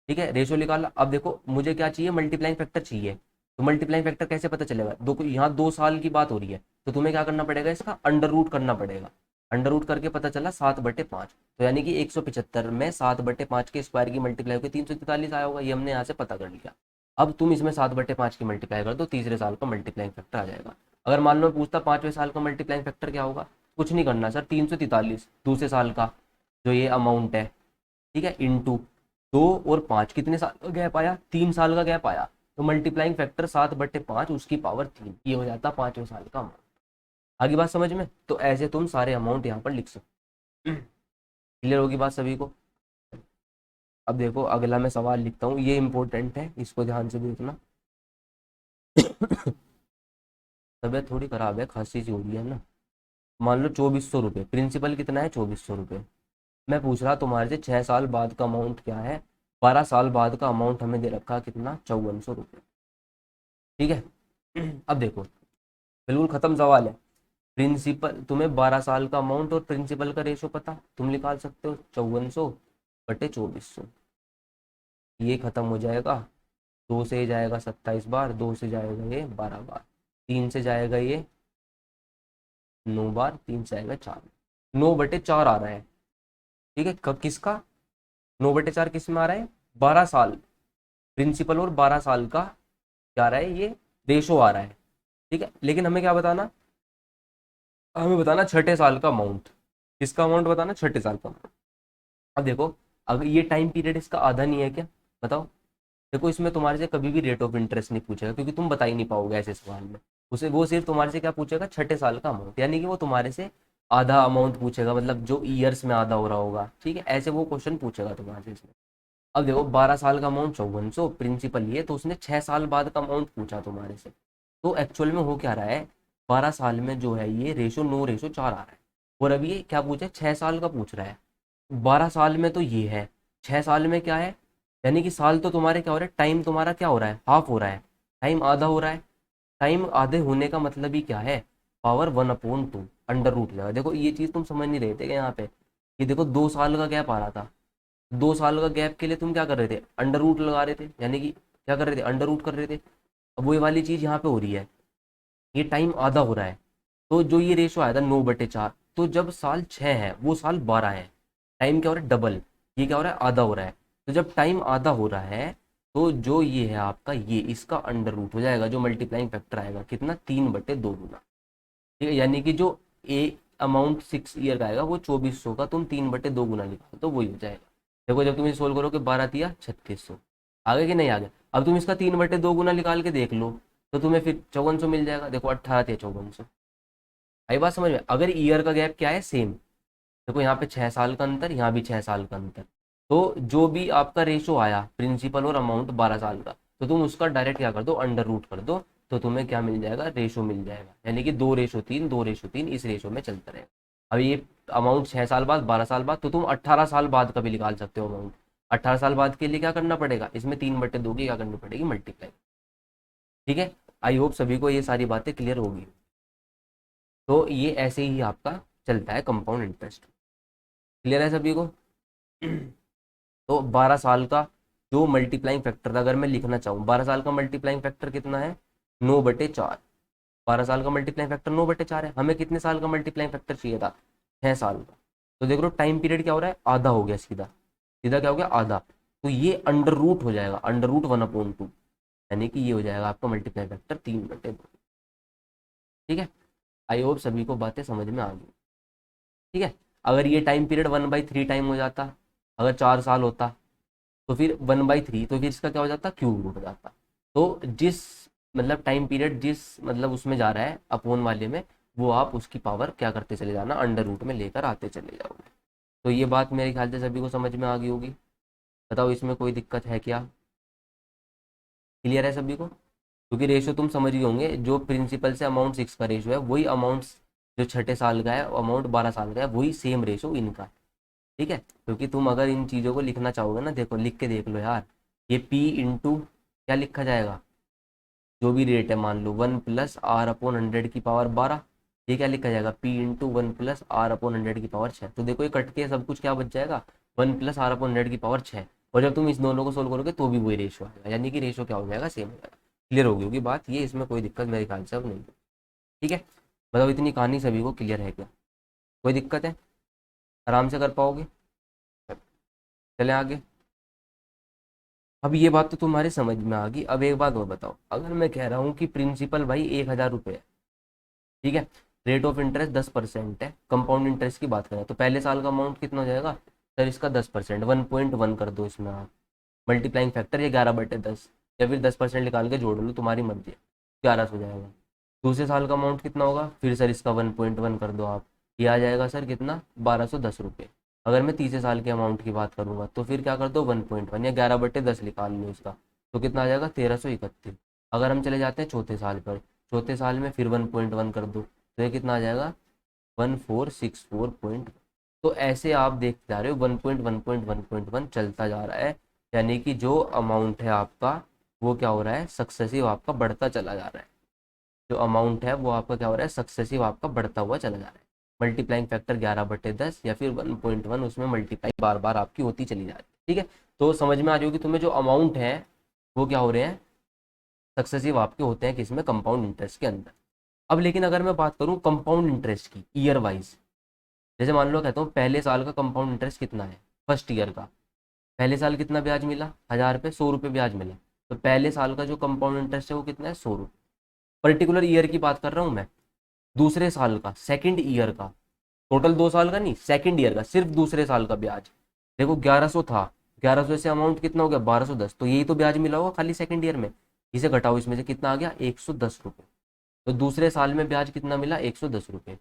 Speaker 1: ठीक है, रेशो निकाला। अब देखो मुझे क्या चाहिए, मल्टीप्लाइंग फैक्टर चाहिए। तो मल्टीप्लाइंग फैक्टर कैसे पता चलेगा, दो यहाँ 2 साल की बात हो रही है, तो तुम्हें क्या करना पड़ेगा, इसका अंडर रूट करना पड़ेगा। अंडर रूट करके पता चला 7/5, तो यानी कि 175 में 7/5 के स्क्वायर की मल्टीप्लाई होकर 343 आया होगा, ये हमने यहाँ से पता कर लिया। अब तुम इसमें 7/5 की मल्टीप्लाई कर दो, तीसरे साल का मल्टीप्लाइंग फैक्टर आ जाएगा। अगर मान लो पूछता 5वें साल का मल्टीप्लाइंग फैक्टर क्या होगा, कुछ नहीं करना सर, 343 दूसरे साल का जो ये अमाउंट है, ठीक है, इंटू 2 और 5, कितने साल का गैप आया, 3 साल का गैप आया, तो मल्टीप्लाइंग फैक्टर 7/5 उसकी पावर 3, ये हो जाता 5वें साल का अमाउंट। आगे बात समझ में, तो ऐसे तुम सारे अमाउंट यहाँ पर लिख सकते हो। क्लियर होगी बात सभी को। अब देखो अगला मैं सवाल लिखता हूँ, ये इंपॉर्टेंट है, इसको ध्यान से देखना। तबीयत थोड़ी खराब है, खांसी सी हो रही है ना। मान लो 2400 रुपये, प्रिंसिपल कितना है, 2400 रुपये। मैं पूछ रहा तुम्हारे से 6 साल बाद का अमाउंट क्या है, 12 साल बाद का अमाउंट हमें दे रखा कितना, 5400 रुपये। ठीक है। अब देखो बिल्कुल खत्म सवाल है। प्रिंसिपल, तुम्हें 12 साल का अमाउंट और प्रिंसिपल का रेशो पता, तुम निकाल सकते हो, 5400/2400। ये खत्म हो जाएगा, 2 से जाएगा 27 बार, 2 से जाएगा ये 12 बार, 3 से जाएगा ये 9 बार, 3 से आएगा 4, 9/4 आ रहा है। ठीक है, कब किसका, 9/4 किस में आ रहा है, 12 साल प्रिंसिपल और 12 साल का क्या आ रहा है, ये रेशो आ रहा है। ठीक है, लेकिन हमें क्या बताना, हमें बताना छठे साल का अमाउंट। किसका अमाउंट बताना, छठे साल का अमाउंट। अब देखो, अगर ये टाइम पीरियड इसका आधा नहीं है क्या, बताओ। देखो इसमें तुम्हारे से कभी भी रेट ऑफ इंटरेस्ट नहीं पूछेगा, क्योंकि तुम बता ही नहीं पाओगे ऐसे सवाल में। उसे वो सिर्फ तुम्हारे से क्या पूछेगा, छठे साल का अमाउंट, यानी कि वो तुम्हारे से आधा अमाउंट पूछेगा, मतलब जो ईयर्स में आधा हो रहा होगा। ठीक है, ऐसे वो क्वेश्चन पूछेगा तुम्हारे से इसमें। अब देखो 12 साल का अमाउंट 5400, प्रिंसिपल ये, तो उसने 6 साल बाद का अमाउंट पूछा तुम्हारे से। तो एक्चुअल में हो क्या रहा है, 12 साल में जो है ये रेशो 9/4 आ रहा है, और अभी ये क्या पूछा है, 6 साल का पूछ रहा है। 12 साल में तो ये है, 6 साल में क्या है, यानी कि साल तो तुम्हारे क्या हो रहा है, टाइम तुम्हारा क्या हो रहा है, हाफ हो रहा है, टाइम आधा हो रहा है। टाइम आधे होने का मतलब ही क्या है, पावर 1/2, अंडर रूट जाएगा। देखो ये चीज़ तुम समझ नहीं रहे थे क्या यहाँ पे, ये देखो 2 साल का गैप आ रहा था, 2 साल का गैप के लिए तुम क्या कर रहे थे, अंडर रूट लगा रहे थे, यानी कि क्या कर रहे थे, अंडर रूट कर रहे थे। अब वही वाली चीज़ यहाँ पे हो रही है, ये टाइम आधा हो रहा है, तो जो ये रेशो आया था 9/4, तो जब साल 6 है वो साल 12 है, टाइम क्या हो रहा है, डबल, ये क्या हो रहा है, आधा हो रहा है। तो जब टाइम आधा हो रहा है, तो जो ये है आपका, ये इसका अंडर रूट हो जाएगा, जो मल्टीप्लाइंग फैक्टर आएगा कितना, 3/2 गुना। ठीक है, यानी कि जो ए अमाउंट 6 ईयर का आएगा वो 2400 का तुम 3/2 गुना निकालो तो वही हो जाएगा। देखो जब तुम इसे सोल्व करोगे, 12 × 3 = 3600, आगे कि नहीं आगे। अब तुम इसका 3/2 गुना निकाल के देख लो, तो तुम्हें फिर 5400 मिल जाएगा। देखो 18 × 3 = 5400। आई बात समझ में, अगर ईयर का गैप क्या है, सेम। देखो यहाँ पे 6 साल का अंतर, यहाँ भी 6 साल का अंतर, तो जो भी आपका रेशो आया प्रिंसिपल और अमाउंट 12 साल का, तो तुम उसका डायरेक्ट क्या कर दो, अंडर रूट कर दो, तो तुम्हें क्या मिल जाएगा, रेशो मिल जाएगा, यानी कि 2/3, 2/3 इस रेशो में चलता रहेगा। अब ये अमाउंट 6 साल बाद, 12 साल बाद, तो तुम 18 साल बाद का भी निकाल सकते हो अमाउंट। 18 साल बाद के लिए क्या करना पड़ेगा, इसमें 3/2 की क्या करनी पड़ेगी, मल्टीप्लाई। ठीक है, आई होप सभी को ये सारी बातें क्लियर होगी। तो ये ऐसे ही आपका चलता है कंपाउंड इंटरेस्ट। क्लियर है सभी को। तो 12 साल का जो मल्टीप्लाइंग फैक्टर था, अगर मैं लिखना चाहूँ, 12 साल का मल्टीप्लाइंग फैक्टर कितना है, 9/4। 12 साल का मल्टीप्लाइंग फैक्टर 9/4 है, हमें कितने साल का मल्टीप्लाइंग फैक्टर चाहिए था, 6 साल का। तो देख लो टाइम पीरियड क्या हो रहा है, आधा हो गया, सीधा सीधा क्या हो गया, आधा। तो ये अंडर रूट हो जाएगा, अंडर रूट 1/2, यानी कि ये हो जाएगा आपका मल्टीप्लाइंग फैक्टर 3/2। ठीक है, आई होप सभी को बातें समझ में आ गई। ठीक है। अगर ये टाइम पीरियड 1/3 टाइम हो जाता, अगर 4 साल होता, तो फिर 1/3, तो फिर इसका क्या हो जाता, क्यूब रूट हो जाता। तो जिस मतलब टाइम पीरियड जिस मतलब उसमें जा रहा है अपोन वाले में, वो आप उसकी पावर क्या करते चले जाना, अंडर रूट में लेकर आते चले जाओगे। तो ये बात मेरे ख्याल से सभी को समझ में आ गई होगी। बताओ इसमें कोई दिक्कत है क्या? क्लियर है सभी को? क्योंकि रेशो तुम समझ गए होंगे, जो प्रिंसिपल से अमाउंट 6 का रेशो है वही अमाउंट जो छठे साल का है, अमाउंट 12 साल का है, वही सेम रेशो इनका है। ठीक है। क्योंकि तुम अगर इन चीज़ों को लिखना चाहोगे ना, देखो लिख के देख लो यार, ये पी इंटू क्या लिखा जाएगा, जो भी रेट है मान लो 1+r/100 की पावर 12, ये क्या लिखा जाएगा, पी इंटू 1+r/100 की पावर 6। तो देखो ये कट के सब कुछ क्या बच जाएगा, 1+r/100 की पावर 6। और जब तुम इस दोनों को सोल्व करोगे तो भी वही रेशो आएगा, यानी कि रेशो क्या हो जाएगा, सेम हो जाएगा। क्लियर होगी होगी बात ये, इसमें कोई दिक्कत मेरे ख्याल से अब नहीं है। ठीक है। बताओ इतनी कहानी सभी को क्लियर है क्या? कोई दिक्कत है? आराम से कर पाओगे? चले आगे। अब ये बात तो तुम्हारे समझ में आ गई। अब एक बात और बताओ, अगर मैं कह रहा हूँ कि प्रिंसिपल भाई 1,000 रुपये है, ठीक है, रेट ऑफ इंटरेस्ट 10% है, कंपाउंड इंटरेस्ट की बात करें तो पहले साल का अमाउंट कितना हो जाएगा सर, इसका 10%, 1.1 कर दो इसमें आप, मल्टीप्लाइंग फैक्टर ये 11/10, या फिर 10% निकाल के जोड़ लो, तुम्हारी मर्जी है, 1100 हो जाएगा। दूसरे साल का अमाउंट कितना होगा, फिर सर इसका 1.1 कर दो आप, ये आ जाएगा सर कितना, 1210 रुपये। अगर मैं तीसरे साल के अमाउंट की बात करूंगा तो फिर क्या कर दो, 1.1 या 11/10 निकाल लो इसका, तो कितना आ जाएगा, 1331। अगर हम चले जाते हैं चौथे साल पर, चौथे साल में फिर 1.1 कर दो, तो ये कितना आ जाएगा, 1464। तो ऐसे आप देखते जा रहे हो 1.1.1.1 चलता जा रहा है, यानी कि जो अमाउंट है आपका वो क्या हो रहा है, सक्सेसिव आपका बढ़ता चला जा रहा है। जो अमाउंट है वो आपका क्या हो रहा है, सक्सेसिव आपका बढ़ता हुआ चला जा रहा है। मल्टीप्लाइंग फैक्टर 11/10 या फिर 1.1, उसमें मल्टीप्लाई बार बार आपकी होती चली जा रही है। ठीक है। तो समझ में आ रही होगी तुम्हें, जो अमाउंट है वो क्या हो रहे हैं, सक्सेसिव आपके होते हैं किसमें, कंपाउंड इंटरेस्ट के अंदर। अब लेकिन अगर मैं बात करूं कंपाउंड इंटरेस्ट की ईयर वाइज, जैसे मान लो कहता हूँ पहले साल का कंपाउंड इंटरेस्ट कितना है, फर्स्ट ईयर का, पहले साल कितना ब्याज मिला, 1,000 पे 100 रुपये ब्याज मिला, तो पहले साल का जो कंपाउंड इंटरेस्ट है वो कितना है, 100 रुपये। पर्टिकुलर ईयर की बात कर रहा हूँ मैं। दूसरे साल का, सेकंड ईयर का, टोटल 2 साल का नहीं, सेकंड ईयर का सिर्फ दूसरे साल का ब्याज, देखो 1100 था, 1100 से अमाउंट कितना हो गया, 1210, तो यही तो ब्याज मिला होगा खाली सेकंड ईयर में। इसे घटाओ, इसमें से कितना आ गया, 110 रुपये। तो दूसरे साल में ब्याज कितना मिला, 110 रुपये।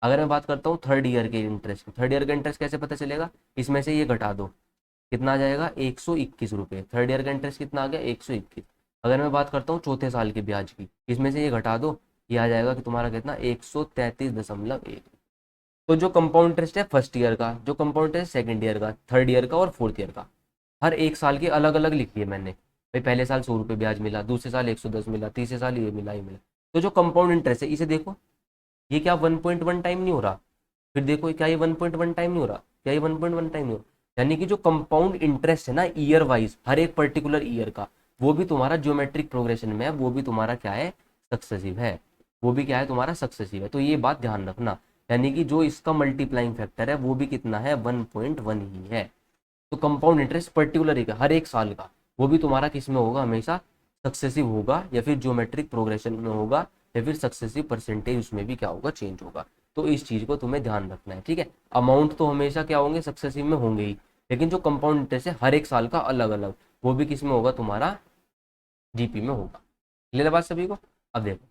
Speaker 1: अगर मैं बात करता हूँ थर्ड ईयर के इंटरेस्ट, थर्ड ईयर का इंटरेस्ट कैसे पता चलेगा, इसमें से ये घटा दो, कितना आ जाएगा, 121 रुपये। थर्ड ईयर का इंटरेस्ट कितना आ गया, 121। अगर मैं बात करता हूँ चौथे साल के ब्याज की, इसमें से ये घटा दो, ये आ जाएगा कि तुम्हारा कितना, 133.1। तो जो कंपाउंड इंटरेस्ट है फर्स्ट ईयर का, जो कंपाउंड इंटरेस्ट सेकंड ईयर का, थर्ड ईयर का और फोर्थ ईयर का, हर एक साल के अलग अलग लिखी है मैंने। भाई पहले साल 100 रुपये ब्याज मिला, दूसरे साल 110 मिला, तीसरे साल ये मिला, ये मिला। तो जो कंपाउंड इंटरेस्ट है इसे देखो, ये क्या 1.1 टाइम नहीं हो रहा, फिर देखो क्या ये 1.1 टाइम नहीं हो रहा, क्या ये 1.1 टाइम नहीं हो रहा, यानी कि जो कंपाउंड इंटरेस्ट है ना ईयर वाइज, हर एक पर्टिकुलर ईयर का, वो भी तुम्हारा ज्योमेट्रिक प्रोग्रेशन में है, वो भी तुम्हारा क्या है, सक्सेसिव है, वो भी क्या है तुम्हारा सक्सेसिव है। तो ये बात ध्यान रखना, यानी कि जो इसका मल्टीप्लाइंग फैक्टर है वो भी कितना है, 1.1 ही है। तो कंपाउंड इंटरेस्ट पर्टिकुलर है हर एक साल का, वो भी तुम्हारा किस में होगा, हमेशा सक्सेसिव होगा, या फिर ज्योमेट्रिक प्रोग्रेशन में होगा, या फिर सक्सेसिव परसेंटेज उसमें भी क्या होगा, चेंज होगा। तो इस चीज को तुम्हें ध्यान रखना है। ठीक है। अमाउंट तो हमेशा क्या होंगे, सक्सेसिव में होंगे ही, लेकिन जो कंपाउंड इंटरेस्ट है हर एक साल का अलग अलग, वो भी किस में होगा, तुम्हारा जीपी में होगा। क्लियर है बात सभी को? अब देखो,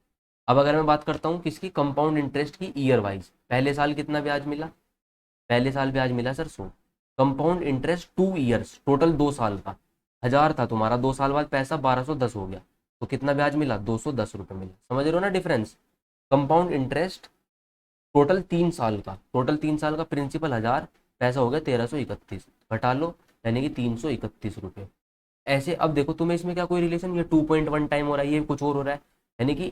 Speaker 1: अब अगर मैं बात करता हूँ किसकी, कंपाउंड इंटरेस्ट की ईयर वाइज, पहले साल कितना ब्याज मिला, पहले साल ब्याज मिला sir 100। Compound interest 2 years, total 2 साल का, 1,000 था तुम्हारा, 2 साल बाद पैसा 1210 हो गया, तो कितना ब्याज मिला, 210 रुपये मिला। समझ रहे हो ना डिफरेंस? कंपाउंड इंटरेस्ट टोटल 3 साल का, टोटल 3 साल का प्रिंसिपल 1,000, पैसा हो गया 1331, घटा लो, यानी कि 331 रुपये। ऐसे अब देखो तुम्हें इसमें क्या कोई रिलेशन, ये 2.1 टाइम हो रहा है, ये कुछ और हो रहा है, यानी कि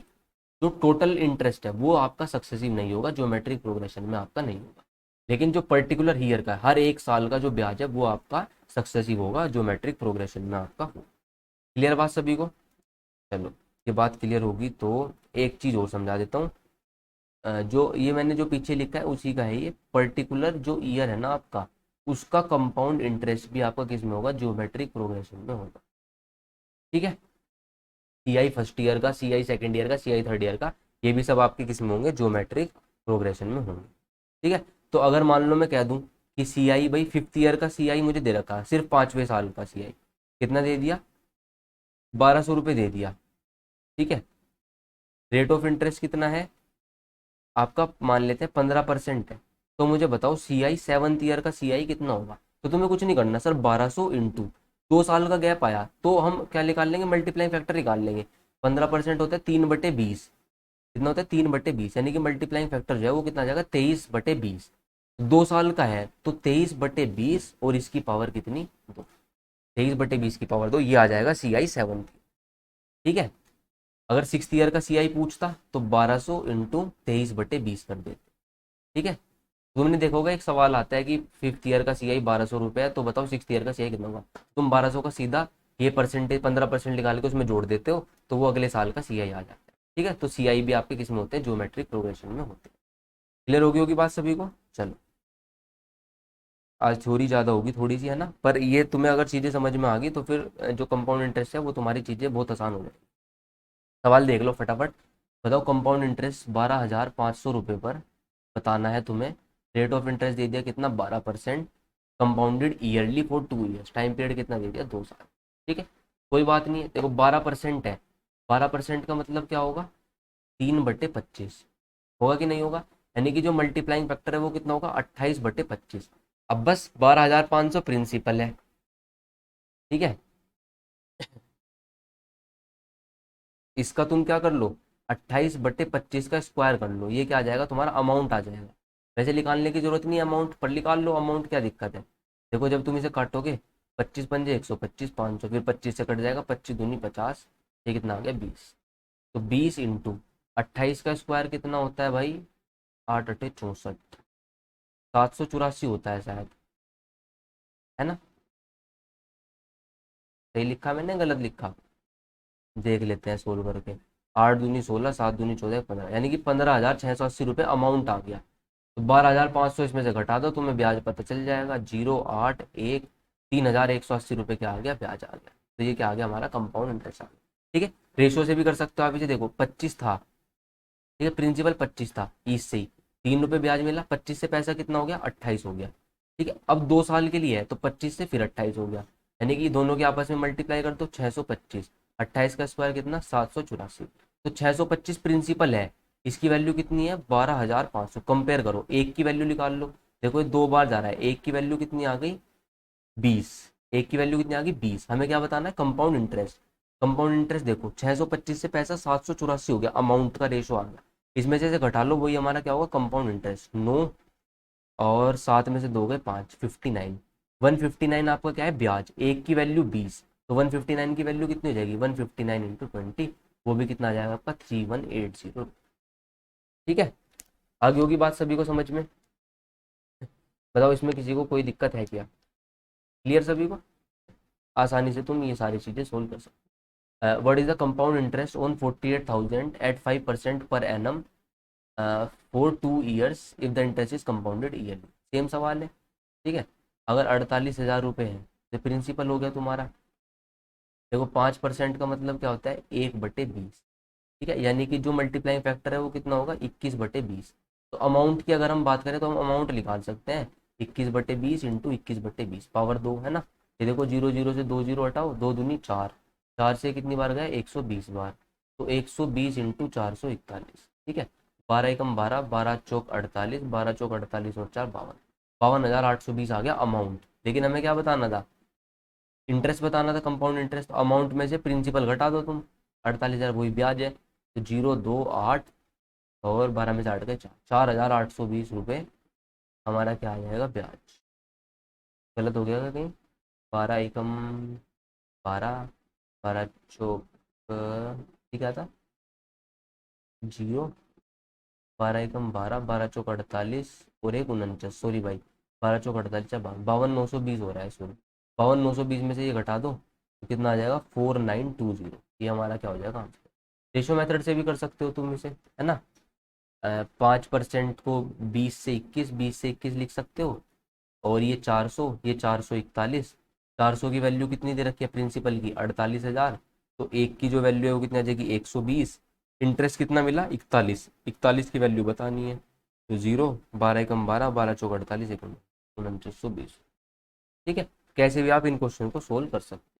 Speaker 1: जो टोटल इंटरेस्ट है वो आपका सक्सेसिव नहीं होगा, ज्योमेट्रिक प्रोग्रेशन में आपका नहीं होगा, लेकिन जो पर्टिकुलर ईयर का हर एक साल का जो ब्याज है वो आपका सक्सेसिव होगा, ज्योमेट्रिक प्रोग्रेशन में आपका होगा। क्लियर बात सभी को? चलो, ये बात क्लियर होगी तो एक चीज और समझा देता हूँ। जो ये मैंने जो पीछे लिखा है उसी का है, ये पर्टिकुलर जो ईयर है ना आपका, उसका कंपाउंड इंटरेस्ट भी आपका किस में होगा, ज्योमेट्रिक प्रोग्रेशन में होगा। ठीक है। सीआई फर्स्ट ईयर का, सीआई सेकंड ईयर का, सीआई थर्ड ईयर का, ये भी सब आपके किस में होंगे, ज्योमेट्रिक प्रोग्रेशन में होंगे। ठीक है। तो अगर मान लो मैं कह दूं कि सी आई भाई, फिफ्थ ईयर का सी आई मुझे दे रखा है, सिर्फ 5वें साल का सी आई कितना दे दिया, 1200 रुपये दे दिया। ठीक है, रेट ऑफ इंटरेस्ट कितना है आपका, मान लेते हैं 15% है। तो मुझे बताओ सी आई सेवन्थ ईयर का सी आई कितना होगा। तो तुम्हें कुछ नहीं करना सर, 1200 इंटू 2 साल का गैप आया तो हम क्या निकाल लेंगे, मल्टीप्लाइंग फैक्टर निकाल लेंगे। 15% होता है 3/20, कितना होता है 3/20, यानी कि मल्टीप्लाइंग फैक्टर जो है वो कितना आ जाएगा, 23/20। 2 साल का है तो 23/20, और इसकी पावर कितनी, 2। 23/20 की पावर 2, ये आ जाएगा सी आई सेवन। ठीक है, अगर सिक्स ईयर का सी आई पूछता तो 1200 इंटू 23/20 कर देते। ठीक है, तुमने देखा होगा एक सवाल आता है कि फिफ्थ ईयर का सी आई 1200 रुपये है, तो बताओ सिक्स ईयर का सी आई कितना होगा। तुम 1200 का सीधा ये परसेंटेज 15% निकाल के उसमें जोड़ देते हो, तो वो अगले साल का सी आई आ जाता है। ठीक है, तो सी आई भी आपके किस में होते हैं, ज्योमेट्रिक प्रोग्रेशन में होते हैं। क्लियर होगी बात सभी को। चलो, आज थ्योरी ज़्यादा होगी थोड़ी सी, है ना, पर ये तुम्हें अगर चीज़ें समझ में आ गई तो फिर जो कंपाउंड इंटरेस्ट है वो तुम्हारी चीज़ें बहुत आसान हो जाएगी। सवाल देख लो फटाफट। बताओ कंपाउंड इंटरेस्ट 12,500 रुपये पर बताना है तुम्हें। रेट ऑफ इंटरेस्ट दे दिया कितना, 12%। Compounded yearly for 2 years, time period कितना दे दिया, 2 साल। ठीक है, कोई बात नहीं है, देखो 12% है, 12% का मतलब क्या होगा, 3/25 होगा कि नहीं होगा। यानी कि जो मल्टीप्लाइंग फैक्टर है वो कितना होगा, 28/25। अब बस 12,500 प्रिंसिपल है। ठीक है, इसका तुम क्या कर लो, 28/25 का स्क्वायर कर लो, ये क्या आ जाएगा तुम्हारा, अमाउंट आ जाएगा। वैसे निकालने की जरूरत नहीं है अमाउंट, पर निकाल लो अमाउंट, क्या दिक्कत है। देखो जब तुम इसे काटोगे, 25×5 125, 500, फिर 25 से कट जाएगा, 25×2 = 50, ये कितना आ गया, 20। तो 20 इंटू 28 का स्क्वायर कितना होता है भाई, 8×8 = 64, 784 होता है शायद, है ना। सही लिखा मैंने, गलत लिखा, देख लेते हैं सोल्व करके। 8×2 = 16, 7×2 = 14, 15, यानी कि 15,680 रुपये अमाउंट आ गया। तो 12,500 इसमें से घटा दो, तुम्हें ब्याज पता चल जाएगा, 0,8 1, 3,180 रुपये क्या आ गया, ब्याज आ गया। तो ये क्या आ गया, हमारा कंपाउंड इंटरेस्ट आ गया। ठीक है, रेशो से भी कर सकते हो आप इसे, देखो 25 था, ठीक है, प्रिंसिपल 25 था, तीस से ही 3 रुपये ब्याज मिला, 25 से पैसा कितना हो गया, 28 हो गया। ठीक है, अब 2 साल के लिए है तो 25 से फिर 28 हो गया, यानी कि दोनों के आपस में मल्टीप्लाई कर दो, 625। 28 का स्क्वायर कितना, 784। तो 625 प्रिंसिपल है, इसकी वैल्यू कितनी है, 12,500। कंपेयर करो, एक की वैल्यू निकाल लो। देखो ये 2 बार जा रहा है, एक की वैल्यू कितनी आ गई, 20। एक की वैल्यू कितनी आ गई, 20। हमें क्या बताना है, कंपाउंड इंटरेस्ट। कंपाउंड इंटरेस्ट देखो, 625 से पैसा 784 हो गया, अमाउंट का रेशो आ गया। इसमें से घटा लो, वही हमारा क्या होगा, कंपाउंड इंटरेस्ट, 9 और 7 में से 2 गए 5, 59। 159 आपका क्या है, ब्याज, एक की वैल्यू 20, तो 159 की वैल्यू कितनी हो जाएगी, 159 × 20, वो भी कितना आ जाएगा आपका, 3180। ठीक है, आगे होगी बात सभी को समझ में। बताओ इसमें किसी को कोई दिक्कत है क्या, क्लियर सभी को, आसानी से तुम ये सारी चीजें सोल्व कर सकते। What is the compound interest on 48,000 at 5% per annum for 2 years if the interest is compounded yearly. Same सवाल है। ठीक है, अगर 48,000 रुपये है तो प्रिंसिपल हो गया तुम्हारा, देखो 5% का मतलब क्या होता है, 1/20। ठीक है, यानी कि जो मल्टीप्लाइंग फैक्टर है वो कितना होगा, 21/20। तो अमाउंट की अगर हम बात करें तो हम अमाउंट निकाल सकते हैं, 21/20 इंटू 21/20 पावर 2, है ना। ये देखो 0 0 से 2 0 हटाओ, 2×2 = 4, 4 से कितनी बार गए, 120 बार। तो 120 इंटू 441। ठीक है, 12×1 = 12, 12×4 = 48, 12×4 = 48 और 4 = 52, 52,820 आ गया अमाउंट। लेकिन हमें क्या बताना था, इंटरेस्ट बताना था, कंपाउंड इंटरेस्ट। अमाउंट में से प्रिंसिपल घटा दो तुम, 48,000 वही ब्याज है, तो 0, 2, 8 और 12 में से 8 गए 4, 4,820 रुपये हमारा क्या आ जाएगा, ब्याज। गलत हो गया क्या कहीं, 12×1 = 12, 12×4 ये क्या था, 0, 12×1 = 12, 12×4 = 48 और 1 49, सॉरी भाई, 12×4 = 48, 52,920 हो रहा है, सॉरी। 52,920 में से ये घटा दो तो कितना आ जाएगा, 4920। ये हमारा क्या हो जाएगा आंसर। रेशो मेथड से भी कर सकते हो तुम इसे, है ना। 5% को 20 से 21, 20 से 21 लिख सकते हो, और ये 400, ये 441। 400 की वैल्यू कितनी दे रखी है प्रिंसिपल की, 48,000। तो एक की जो वैल्यू है वो कितनी आ जाएगी, 120। इंटरेस्ट कितना मिला, 41, 41 की वैल्यू बतानी है। तो 0, 12 एकम 12, 12 चौक 48, एकम 2920। ठीक है, कैसे भी आप इन क्वेश्चन को सोल्व कर सकते हो।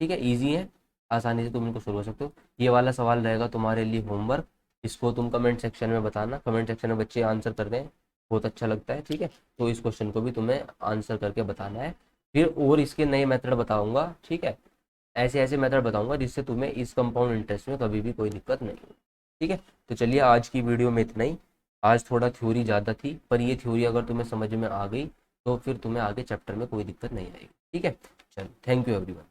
Speaker 1: ठीक है, इजी है, आसानी से तुम इनको सोल्व कर सकते हो। ये वाला सवाल रहेगा तुम्हारे लिए होमवर्क, इसको तुम कमेंट सेक्शन में बताना। कमेंट सेक्शन में बच्चे आंसर कर दें, बहुत अच्छा लगता है। ठीक है, तो इस क्वेश्चन को भी तुम्हें आंसर करके बताना है। फिर और इसके नए मेथड बताऊंगा। ठीक है, ऐसे ऐसे मेथड बताऊंगा जिससे तुम्हें इस कंपाउंड इंटरेस्ट में कभी भी कोई दिक्कत नहीं हो। ठीक है, तो चलिए आज की वीडियो में इतना ही। आज थोड़ा थ्योरी ज़्यादा थी, पर ये थ्योरी अगर तुम्हें समझ में आ गई तो फिर तुम्हें आगे चैप्टर में कोई दिक्कत नहीं आएगी। ठीक है, चलो, थैंक यू एवरीवन।